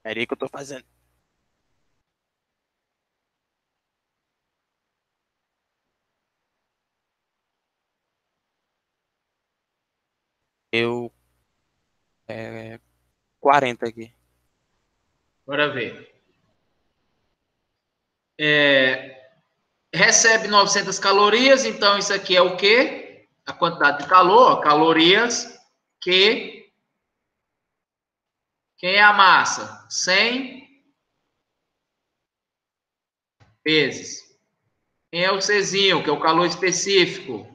Peraí que eu tô fazendo. Eu. 40 aqui. Bora ver. Recebe 900 calorias, então isso aqui é o quê? A quantidade de calor, ó, calorias, que quem é a massa? 100 vezes. Quem é o Czinho, que é o calor específico?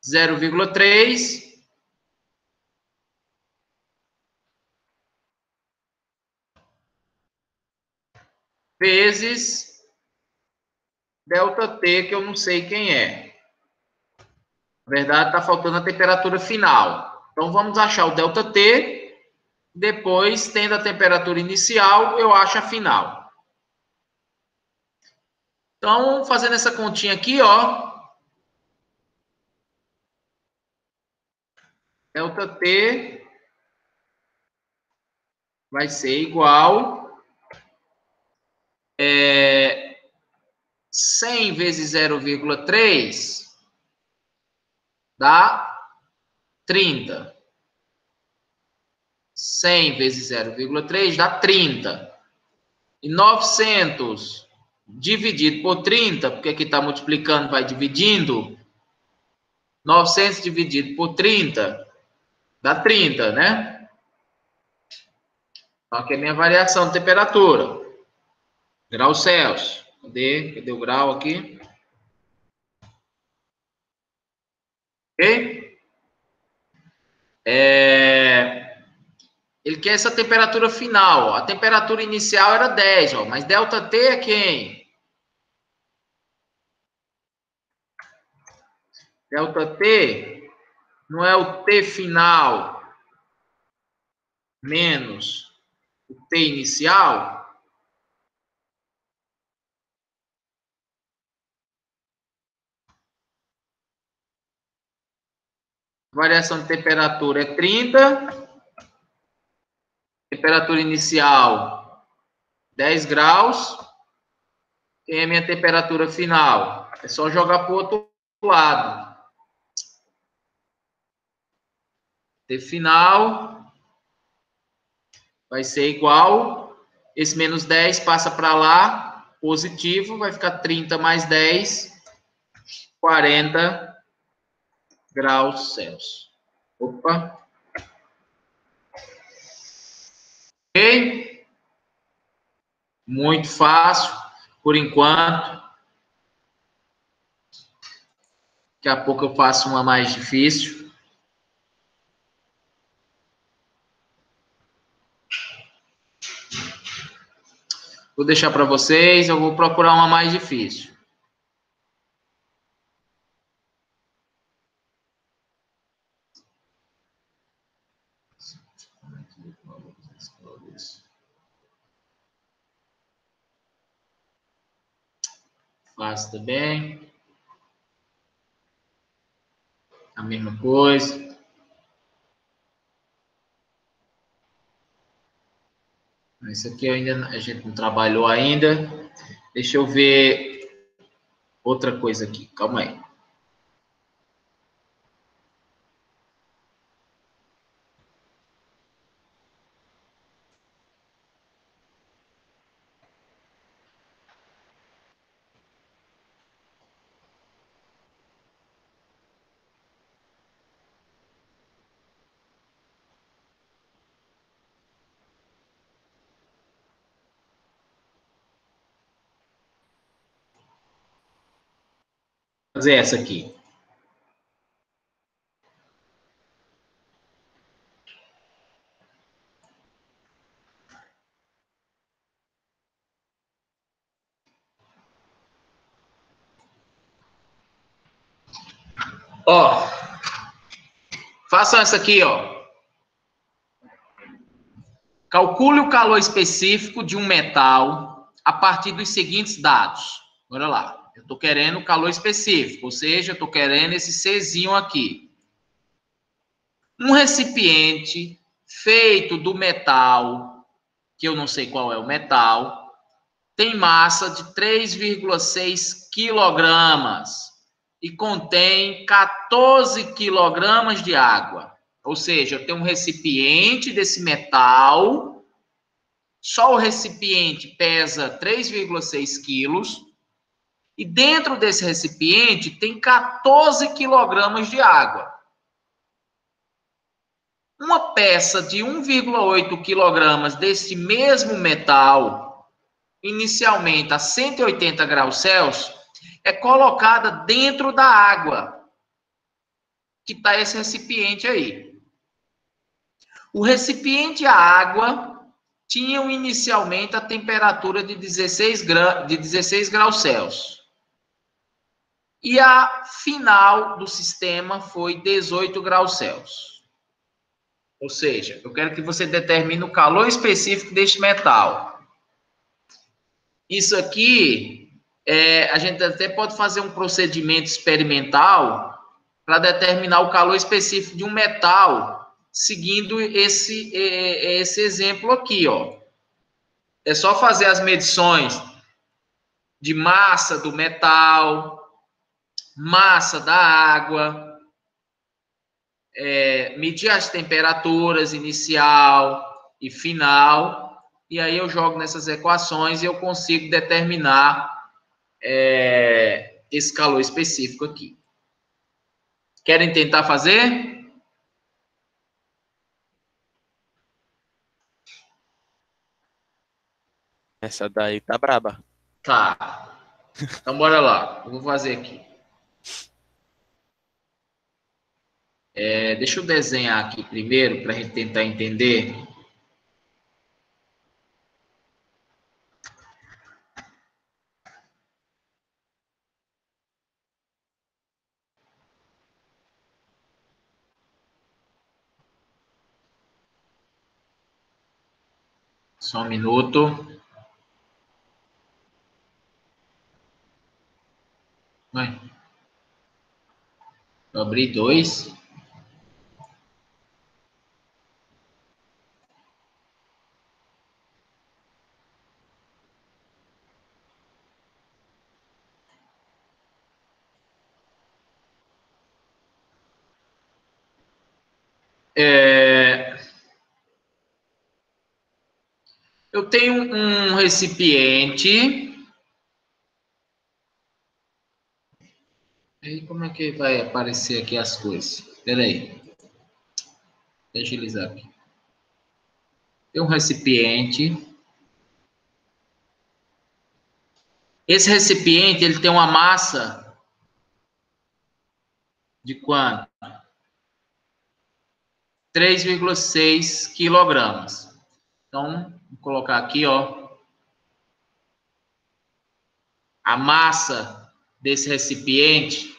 0,3 vezes ΔT, que eu não sei quem é. Na verdade, está faltando a temperatura final. Então, vamos achar o ΔT. Depois, tendo a temperatura inicial, eu acho a final. Então, fazendo essa continha aqui, ó. ΔT vai ser igual 100 vezes 0,3 dá 30. 100 vezes 0,3 dá 30. E 900 dividido por 30, porque aqui está multiplicando, vai dividindo. 900 dividido por 30 dá 30, né? Então, aqui é a minha variação de temperatura. Graus Celsius. Cadê o grau aqui? Ok? Ele quer essa temperatura final. Ó. A temperatura inicial era 10, ó, mas ΔT é quem? ΔT não é o T final menos o T inicial? Variação de temperatura é 30. Temperatura inicial, 10 graus. Tem a minha temperatura final. É só jogar para o outro lado. T final vai ser igual. Esse menos 10 passa para lá. Positivo. Vai ficar 30 mais 10. 40 graus Celsius. Opa. Ok? Muito fácil, por enquanto. Daqui a pouco eu faço uma mais difícil. Vou deixar para vocês, eu vou procurar uma mais difícil. Fácil também. A mesma coisa. Esse aqui ainda a gente não trabalhou ainda. Deixa eu ver outra coisa aqui. Calma aí. Vou fazer essa aqui. Ó, façam essa aqui, ó. Calcule o calor específico de um metal a partir dos seguintes dados. Olha lá. Eu estou querendo o calor específico, ou seja, eu estou querendo esse Czinho aqui. Um recipiente feito do metal, que eu não sei qual é o metal, tem massa de 3,6 quilogramas e contém 14 quilogramas de água. Ou seja, eu tenho um recipiente desse metal, só o recipiente pesa 3,6 quilos, e dentro desse recipiente tem 14 quilogramas de água. Uma peça de 1,8 quilogramas desse mesmo metal, inicialmente a 180 graus Celsius, é colocada dentro da água, que está esse recipiente aí. O recipiente e a água tinham inicialmente a temperatura de 16 graus Celsius. E a final do sistema foi 18 graus Celsius. Ou seja, eu quero que você determine o calor específico deste metal. Isso aqui, a gente até pode fazer um procedimento experimental para determinar o calor específico de um metal, seguindo esse exemplo aqui, ó. É só fazer as medições de massa do metal, massa da água, medir as temperaturas inicial e final, e aí eu jogo nessas equações e eu consigo determinar esse calor específico aqui. Querem tentar fazer? Essa daí tá braba. Tá. Então, bora lá. Eu vou fazer aqui. Deixa eu desenhar aqui primeiro, para a gente tentar entender. Só um minuto. Vai. Eu abri 2. Eu tenho um recipiente. Aí como é que vai aparecer aqui as coisas? Espera aí. Deixa eu agilizar aqui. Tem um recipiente. Esse recipiente, ele tem uma massa de quanto? 3,6 quilogramas. Então, vou colocar aqui, ó. A massa desse recipiente,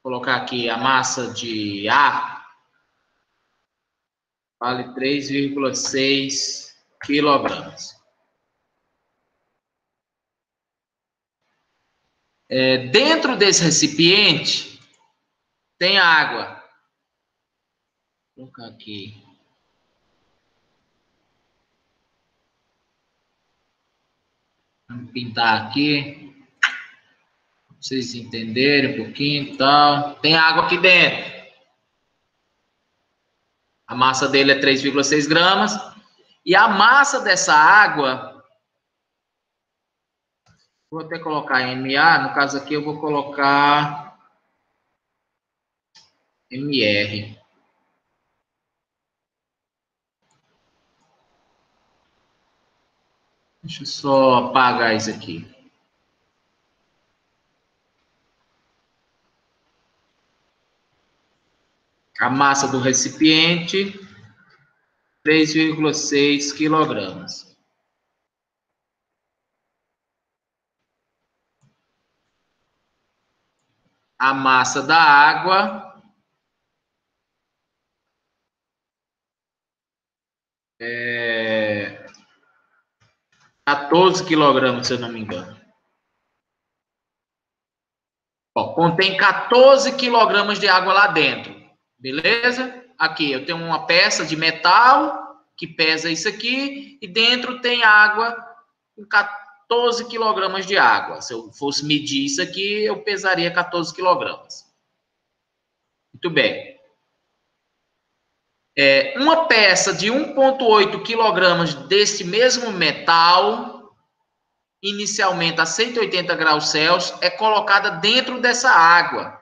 vou colocar aqui a massa de A, vale 3,6 quilogramas. Dentro desse recipiente, tem água. Vou colocar aqui. Vamos pintar aqui. Pra vocês entenderem um pouquinho e tal. Tem água aqui dentro. A massa dele é 3,6 gramas. E a massa dessa água, vou até colocar MA, no caso aqui eu vou colocar MR. Deixa eu só apagar isso aqui. A massa do recipiente, 3,6 quilogramas. A massa da água é 14 quilogramas, se eu não me engano. Ó, contém 14 quilogramas de água lá dentro. Beleza? Aqui eu tenho uma peça de metal que pesa isso aqui e dentro tem água com 14 quilogramas de água. Se eu fosse medir isso aqui, eu pesaria 14 quilogramas. Muito bem. Uma peça de 1,8 quilogramas desse mesmo metal, inicialmente a 180 graus Celsius, é colocada dentro dessa água.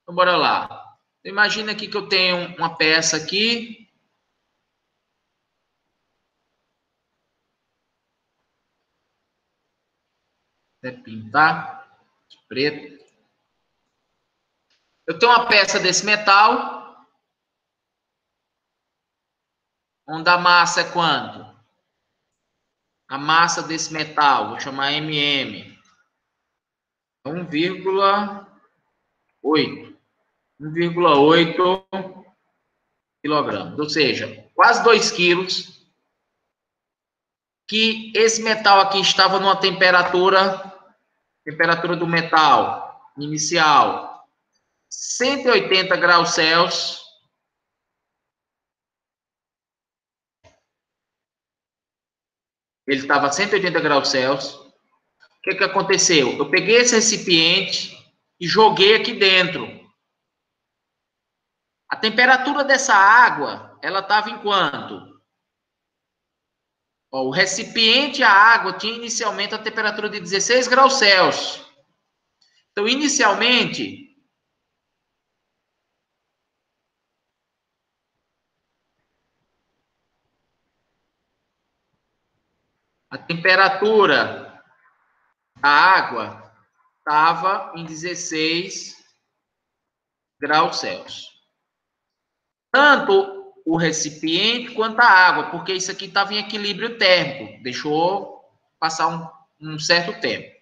Então, bora lá. Imagina aqui que eu tenho uma peça aqui. Vou pintar de preto. Eu tenho uma peça desse metal. Onde a massa é quanto? A massa desse metal, vou chamar MM. 1,8. 1,8 quilogramas. Ou seja, quase 2 quilos. Que esse metal aqui estava numa temperatura do metal inicial, 180 graus Celsius. Ele estava a 180 graus Celsius. O que aconteceu? Eu peguei esse recipiente e joguei aqui dentro. A temperatura dessa água, ela estava em quanto? Ó, o recipiente, a água, tinha inicialmente a temperatura de 16 graus Celsius. Então, inicialmente, a temperatura da água estava em 16 graus Celsius. Tanto o recipiente quanto a água, porque isso aqui estava em equilíbrio térmico, deixou passar um certo tempo.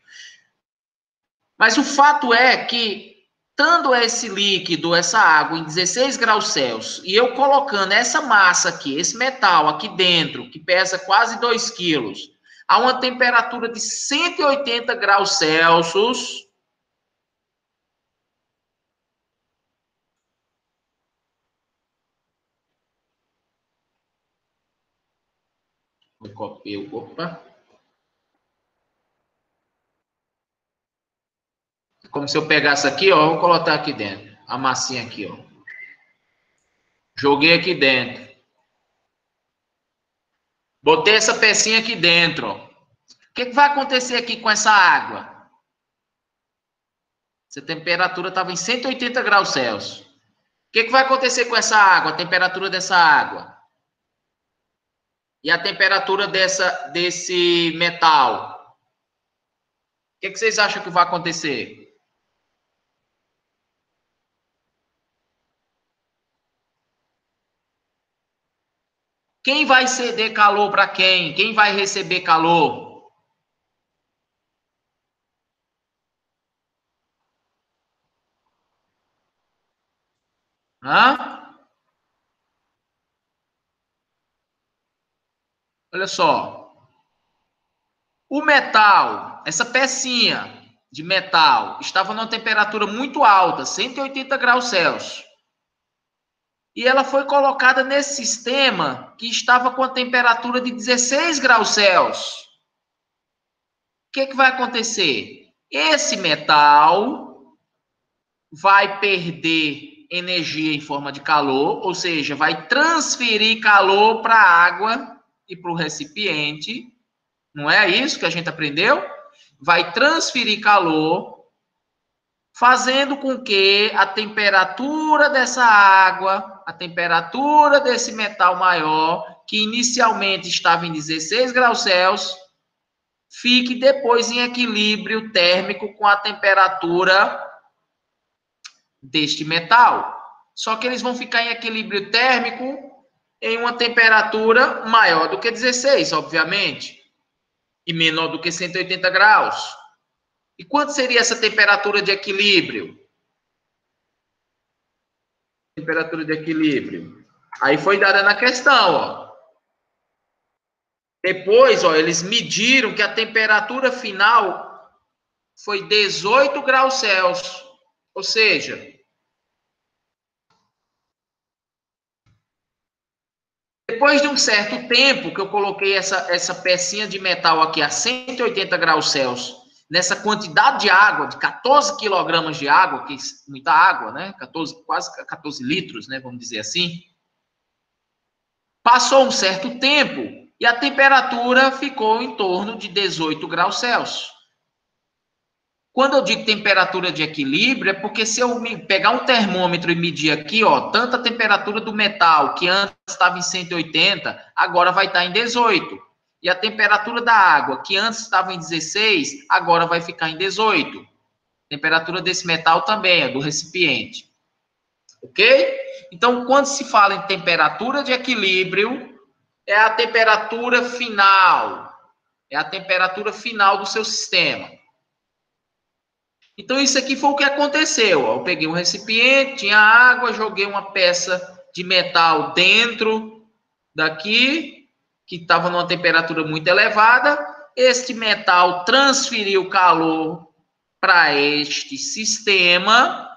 Mas o fato é que estando esse líquido, essa água em 16 graus Celsius, e eu colocando essa massa aqui, esse metal aqui dentro, que pesa quase 2 quilos, a uma temperatura de 180 graus Celsius, eu copio, opa. Como se eu pegasse aqui, ó, vou colocar aqui dentro, a massinha aqui, ó. Joguei aqui dentro. Botei essa pecinha aqui dentro, ó. O que vai acontecer aqui com essa água? Essa temperatura estava em 180 graus Celsius. O que vai acontecer com essa água, a temperatura dessa água? E a temperatura desse metal? O que vocês acham que vai acontecer? Quem vai ceder calor para quem? Quem vai receber calor? Hã? Olha só. O metal, essa pecinha de metal, estava numa temperatura muito alta, 180 graus Celsius. E ela foi colocada nesse sistema que estava com a temperatura de 16 graus Celsius. O que vai acontecer? Esse metal vai perder energia em forma de calor, ou seja, vai transferir calor para a água e para o recipiente. Não é isso que a gente aprendeu? Vai transferir calor, fazendo com que a temperatura dessa água, a temperatura desse metal maior, que inicialmente estava em 16 graus Celsius, fique depois em equilíbrio térmico com a temperatura deste metal. Só que eles vão ficar em equilíbrio térmico em uma temperatura maior do que 16, obviamente, e menor do que 180 graus. E quanto seria essa temperatura de equilíbrio? Temperatura de equilíbrio. Aí foi dada na questão, ó. Depois, ó, eles mediram que a temperatura final foi 18 graus Celsius. Ou seja, depois de um certo tempo que eu coloquei essa pecinha de metal aqui a 180 graus Celsius, nessa quantidade de água, de 14 quilogramas de água, que é muita água, né? Quase 14 litros, né? Vamos dizer assim. Passou um certo tempo e a temperatura ficou em torno de 18 graus Celsius. Quando eu digo temperatura de equilíbrio, é porque se eu pegar um termômetro e medir aqui, ó, tanto a temperatura do metal, que antes estava em 180, agora vai estar em 18. E a temperatura da água, que antes estava em 16, agora vai ficar em 18. Temperatura desse metal também, é do recipiente. Ok? Então, quando se fala em temperatura de equilíbrio, é a temperatura final. É a temperatura final do seu sistema. Então, isso aqui foi o que aconteceu. Eu peguei um recipiente, tinha água, joguei uma peça de metal dentro daqui, que estava numa temperatura muito elevada. Este metal transferiu calor para este sistema,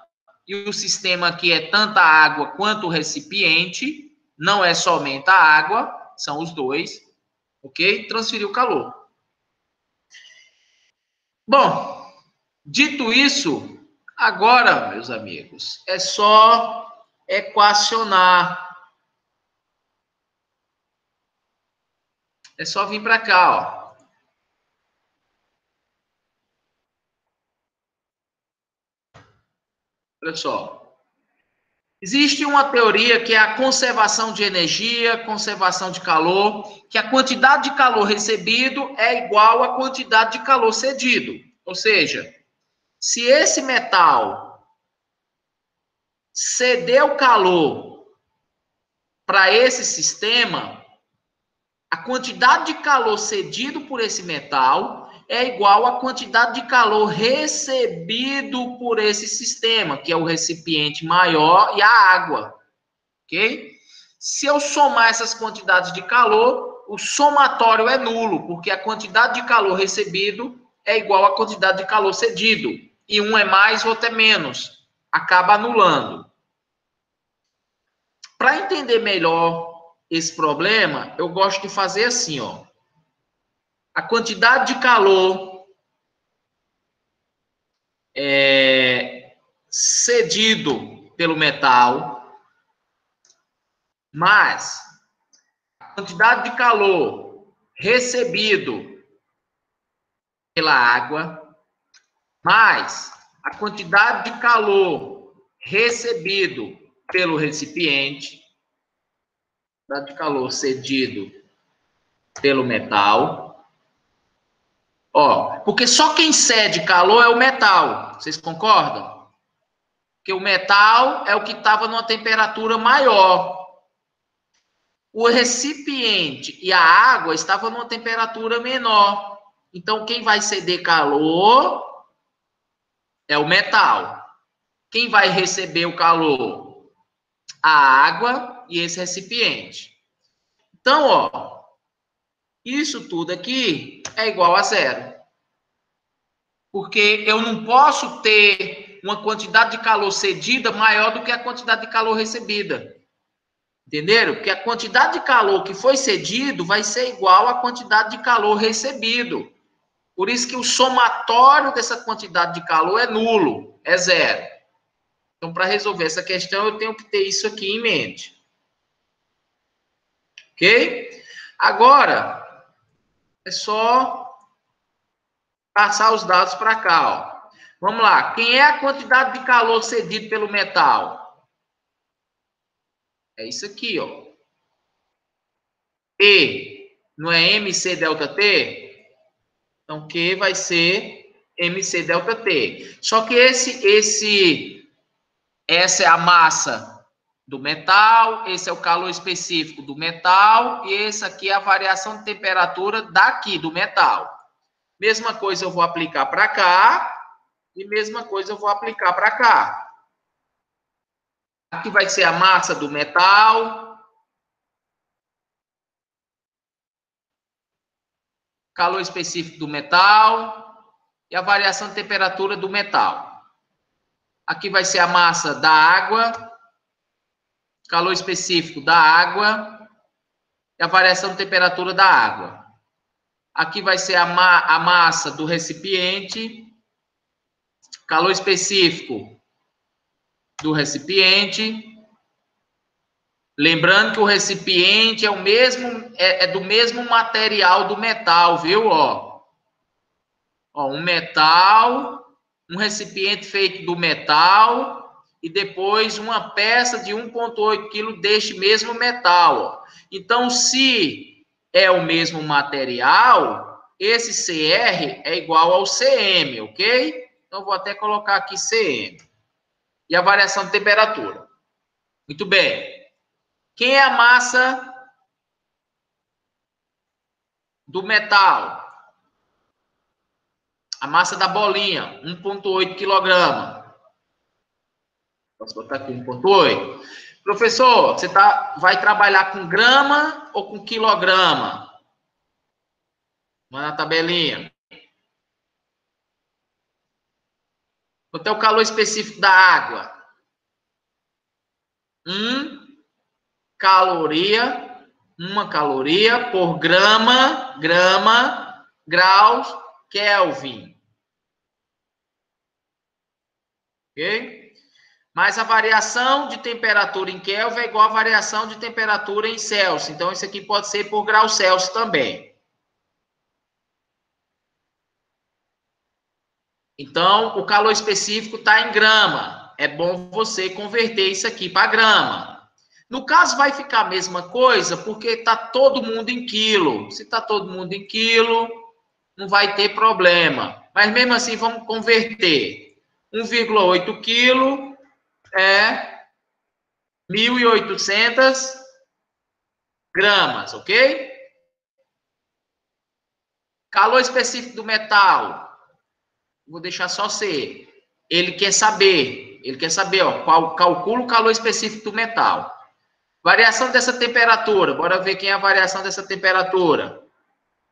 e o sistema aqui é tanto a água quanto o recipiente, não é somente a água, são os dois, ok? Transferiu calor. Bom, dito isso, agora, meus amigos, é só equacionar. É só vir para cá, ó. Olha só. Existe uma teoria que é a conservação de energia, conservação de calor, que a quantidade de calor recebido é igual à quantidade de calor cedido. Ou seja, se esse metal cedeu calor para esse sistema, a quantidade de calor cedido por esse metal é igual à quantidade de calor recebido por esse sistema, que é o recipiente maior e a água, ok? Se eu somar essas quantidades de calor, o somatório é nulo, porque a quantidade de calor recebido é igual à quantidade de calor cedido. E um é mais, o outro é menos. Acaba anulando. Para entender melhor esse problema, eu gosto de fazer assim, ó. A quantidade de calor cedido pelo metal, mais a quantidade de calor recebido pela água, mais a quantidade de calor recebido pelo recipiente, quantidade de calor cedido pelo metal. Ó, porque só quem cede calor é o metal. Vocês concordam? Porque o metal é o que estava numa temperatura maior. O recipiente e a água estavam numa temperatura menor. Então, quem vai ceder calor é o metal. Quem vai receber o calor? A água e esse recipiente. Então, ó, isso tudo aqui é igual a zero. Porque eu não posso ter uma quantidade de calor cedida maior do que a quantidade de calor recebida. Entenderam? Porque a quantidade de calor que foi cedido vai ser igual à quantidade de calor recebido. Por isso que o somatório dessa quantidade de calor é nulo, é zero. Então, para resolver essa questão, eu tenho que ter isso aqui em mente. Ok? Agora, é só passar os dados para cá, ó. Vamos lá. Quem é a quantidade de calor cedido pelo metal? É isso aqui, ó. E não é MC delta T? Então, Q vai ser MC delta T. Só que essa é a massa do metal, esse é o calor específico do metal, e esse aqui é a variação de temperatura daqui, do metal. Mesma coisa eu vou aplicar para cá, e mesma coisa eu vou aplicar para cá. Aqui vai ser a massa do metal, calor específico do metal e a variação de temperatura do metal. Aqui vai ser a massa da água, calor específico da água e a variação de temperatura da água. Aqui vai ser a massa do recipiente, calor específico do recipiente. Lembrando que o recipiente é o mesmo, é do mesmo material do metal, viu? Ó, um metal, um recipiente feito do metal e depois uma peça de 1,8 kg deste mesmo metal. Ó. Então, se é o mesmo material, esse CR é igual ao CM, ok? Então, vou até colocar aqui CM. E a variação de temperatura. Muito bem. Quem é a massa do metal? A massa da bolinha, 1,8 kg. Posso botar aqui 1,8? Professor, você vai trabalhar com grama ou com quilograma? Manda a tabelinha. Quanto é o calor específico da água? 1 caloria por grama, graus, Kelvin. Ok? Mas a variação de temperatura em Kelvin é igual à variação de temperatura em Celsius. Então, isso aqui pode ser por grau Celsius também. Então, o calor específico está em grama. É bom você converter isso aqui para grama. No caso, vai ficar a mesma coisa, porque está todo mundo em quilo. Se está todo mundo em quilo, não vai ter problema. Mas mesmo assim, vamos converter. 1,8 quilo é 1.800 gramas, ok? Calor específico do metal. Vou deixar só C. Ele quer saber, ó, calcula o calor específico do metal. Variação dessa temperatura. Bora ver quem é a variação dessa temperatura.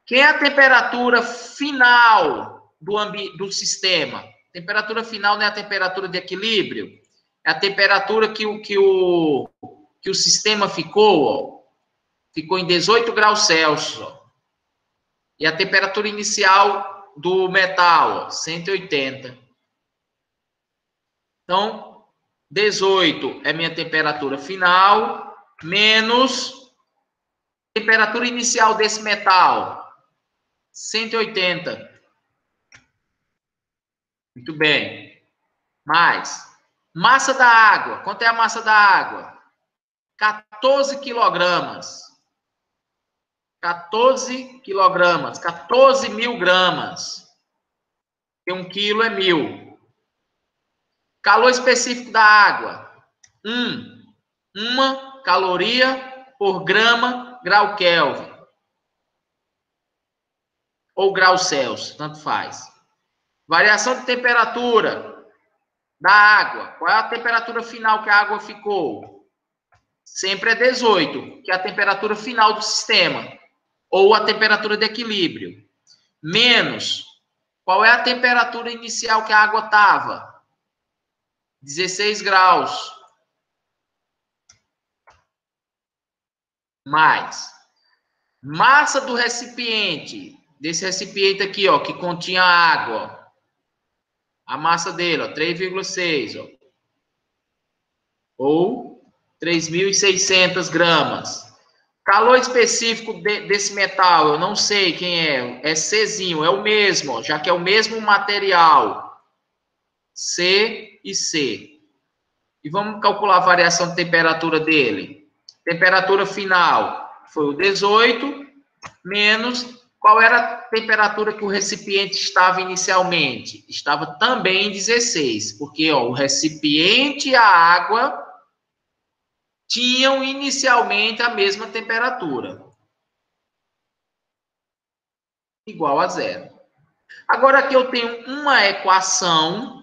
Quem é a temperatura final do sistema? Temperatura final não é a temperatura de equilíbrio. É a temperatura que o sistema ficou, ó. Ficou em 18 graus Celsius. Ó. E a temperatura inicial do metal, ó, 180. Então, 18 é minha temperatura final, menos temperatura inicial desse metal, 180. Muito bem. Mais. Massa da água. Quanto é a massa da água? 14 quilogramas. 14 quilogramas. 14 mil gramas. Porque 1 quilo é 1000. Calor específico da água. 1 caloria por grama grau Kelvin. Ou grau Celsius, tanto faz. Variação de temperatura da água. Qual é a temperatura final que a água ficou? Sempre é 18, que é a temperatura final do sistema. Ou a temperatura de equilíbrio. Menos, qual é a temperatura inicial que a água estava? 16 graus. Mais. Massa do recipiente. Desse recipiente aqui, ó, que continha água. Ó. A massa dele, ó, 3,6, ó. Ou 3.600 gramas. Calor específico desse metal, eu não sei quem é. É Czinho, é o mesmo, ó, já que é o mesmo material. C e C. E vamos calcular a variação de temperatura dele. Temperatura final foi o 18, menos qual era a temperatura que o recipiente estava inicialmente? Estava também em 16, porque ó, o recipiente e a água tinham inicialmente a mesma temperatura. Igual a 0. Agora aqui eu tenho uma equação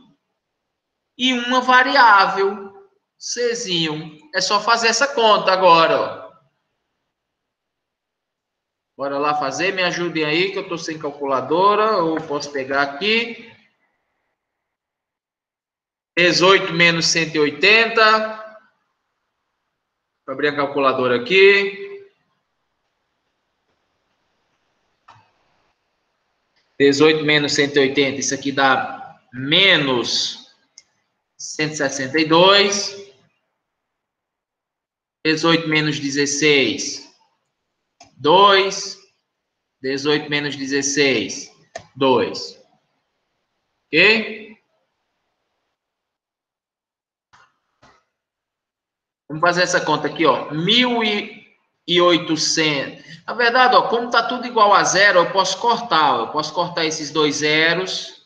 e uma variável. Czinho. É só fazer essa conta agora, ó. Bora lá fazer, me ajudem aí, que eu estou sem calculadora, ou posso pegar aqui. 18 menos 180. Vou abrir a calculadora aqui. 18 menos 180, isso aqui dá menos 162. 18 menos 16, 2. 18 menos 16, 2. Ok? Vamos fazer essa conta aqui, ó. 1.800. Na verdade, ó, como tá tudo igual a 0, eu posso cortar. Ó. Eu posso cortar esses 2 zeros.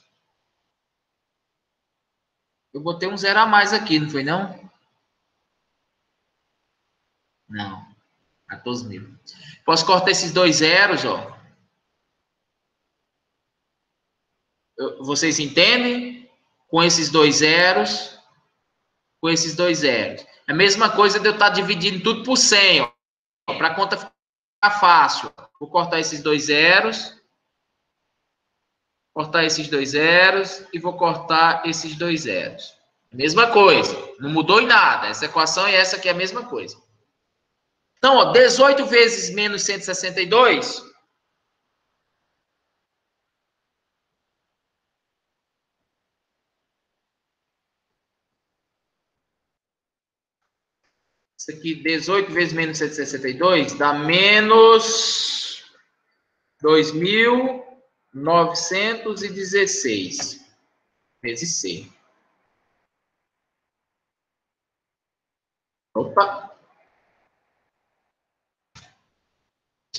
Eu botei um 0 a mais aqui, não foi não? Não. 14 mil. Posso cortar esses 2 zeros, ó. Vocês entendem? Com esses 2 zeros. Com esses 2 zeros. É a mesma coisa de eu estar dividindo tudo por 100, ó. Para a conta ficar fácil. Vou cortar esses 2 zeros. Cortar esses 2 zeros. E vou cortar esses 2 zeros. Mesma coisa. Não mudou em nada. Essa equação e essa aqui é a mesma coisa. Então, ó, 18 vezes menos 162. Isso aqui, 18 vezes menos 162, dá menos 2.916 vezes C. Opa!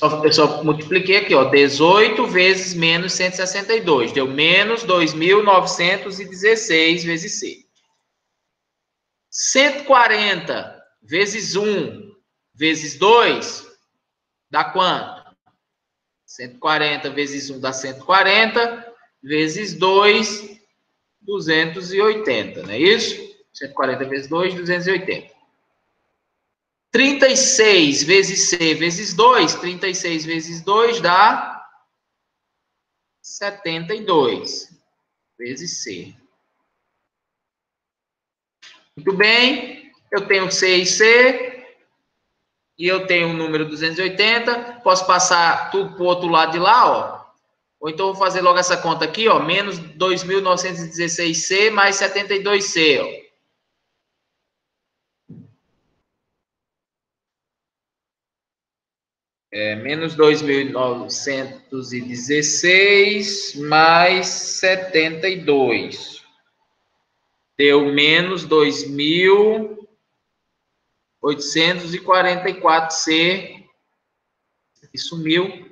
Eu só multipliquei aqui, ó, 18 vezes menos 162, deu menos 2.916 vezes C. 140 vezes 1 vezes 2 dá quanto? 140 vezes 1 dá 140, vezes 2, 280, não é isso? 140 vezes 2, 280. 36 vezes C vezes 2, 36 vezes 2 dá 72, vezes C. Muito bem, eu tenho C e C, e eu tenho o número 280, posso passar tudo para o outro lado de lá, ó. Ou então vou fazer logo essa conta aqui, ó, menos 2.916C mais 72C, ó. Menos 2.916 mais 72. Deu menos 2.844C. E sumiu.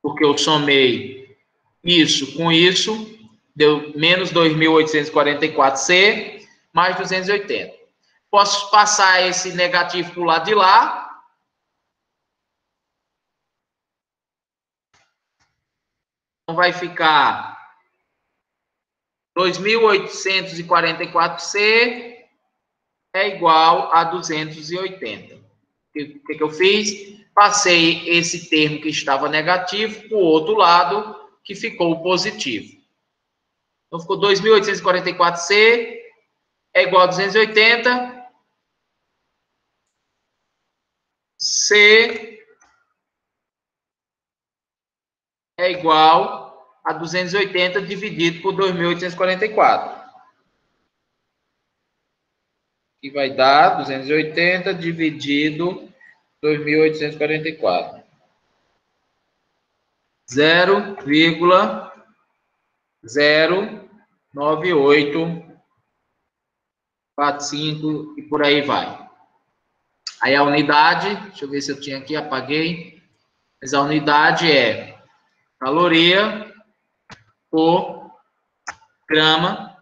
Porque eu somei isso com isso. Deu menos 2.844C mais 280. Posso passar esse negativo para o lado de lá. Então, vai ficar 2.844C é igual a 280. O que eu fiz? Passei esse termo que estava negativo para o outro lado, que ficou positivo. Então, ficou 2.844C é igual a 280. C é igual a 280 dividido por 2.844. Que vai dar 280 dividido 2.844. 0,09845 e por aí vai. Aí a unidade, deixa eu ver se eu tinha aqui, apaguei. Mas a unidade é caloria por grama.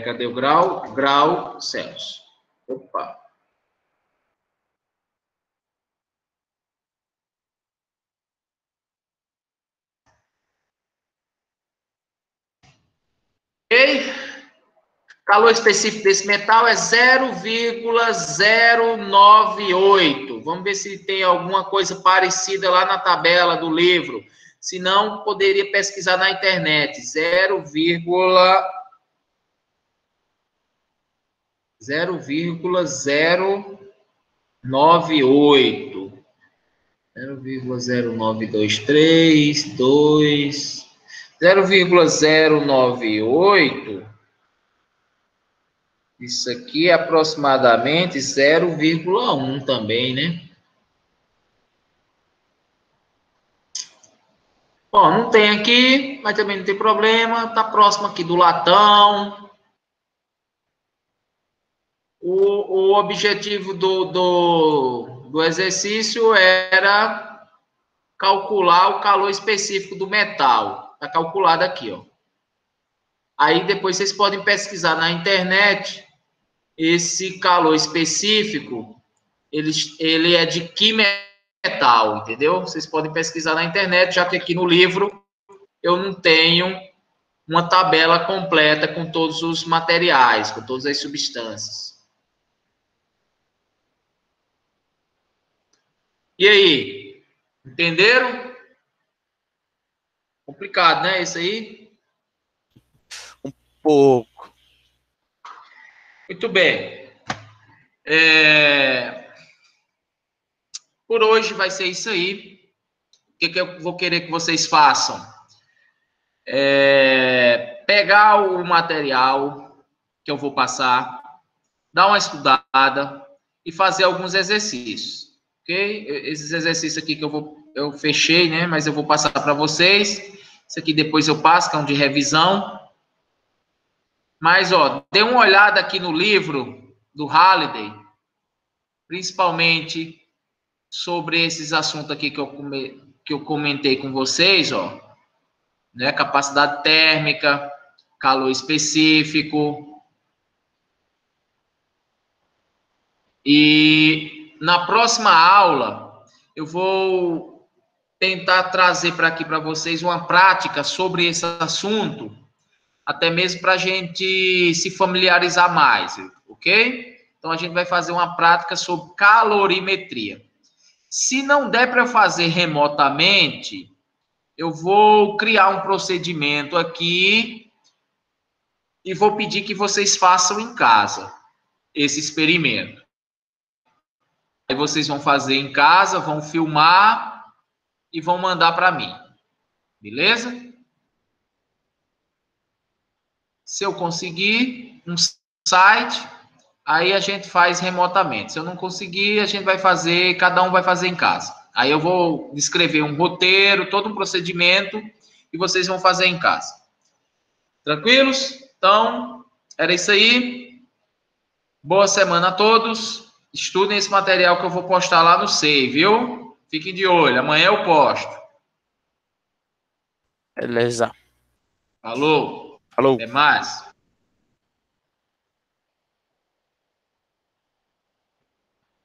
Cadê o grau? Grau Celsius. Opa. Ok? Calor específico desse metal é 0,098. Vamos ver se tem alguma coisa parecida lá na tabela do livro. Se não, poderia pesquisar na internet. 0,098. 0,0923, 2, 0,098. Isso aqui é aproximadamente 0,1 também, né? Bom, não tem aqui, mas também não tem problema. Está próximo aqui do latão. O objetivo do exercício era calcular o calor específico do metal. Está calculado aqui, ó. Aí depois vocês podem pesquisar na internet esse calor específico, ele é de que metal, entendeu? Vocês podem pesquisar na internet, já que aqui no livro eu não tenho uma tabela completa com todos os materiais, com todas as substâncias. E aí? Entenderam? Complicado, né? Isso aí? Um pouco. Muito bem. Por hoje vai ser isso aí. O que eu vou querer que vocês façam? Pegar o material que eu vou passar, dar uma estudada e fazer alguns exercícios, ok? Esses exercícios aqui que eu fechei, né? Mas eu vou passar para vocês. Isso aqui depois eu passo, que é um de revisão. Mas, ó, dê uma olhada aqui no livro do Halliday, principalmente sobre esses assuntos aqui que eu comentei com vocês, ó, né? Capacidade térmica, calor específico. E na próxima aula, eu vou tentar trazer para aqui para vocês uma prática sobre esse assunto, até mesmo para a gente se familiarizar mais, ok? Então, a gente vai fazer uma prática sobre calorimetria. Se não der para fazer remotamente, eu vou criar um procedimento aqui e vou pedir que vocês façam em casa esse experimento. Aí vocês vão fazer em casa, vão filmar e vão mandar para mim. Beleza? Se eu conseguir um site, aí a gente faz remotamente. Se eu não conseguir, a gente vai fazer, cada um vai fazer em casa. Aí eu vou descrever um roteiro, todo um procedimento, e vocês vão fazer em casa. Tranquilos? Então, era isso aí. Boa semana a todos. Estudem esse material que eu vou postar lá no SEI, viu? Fiquem de olho. Amanhã eu posto. Beleza. Falou. Falou. Até mais.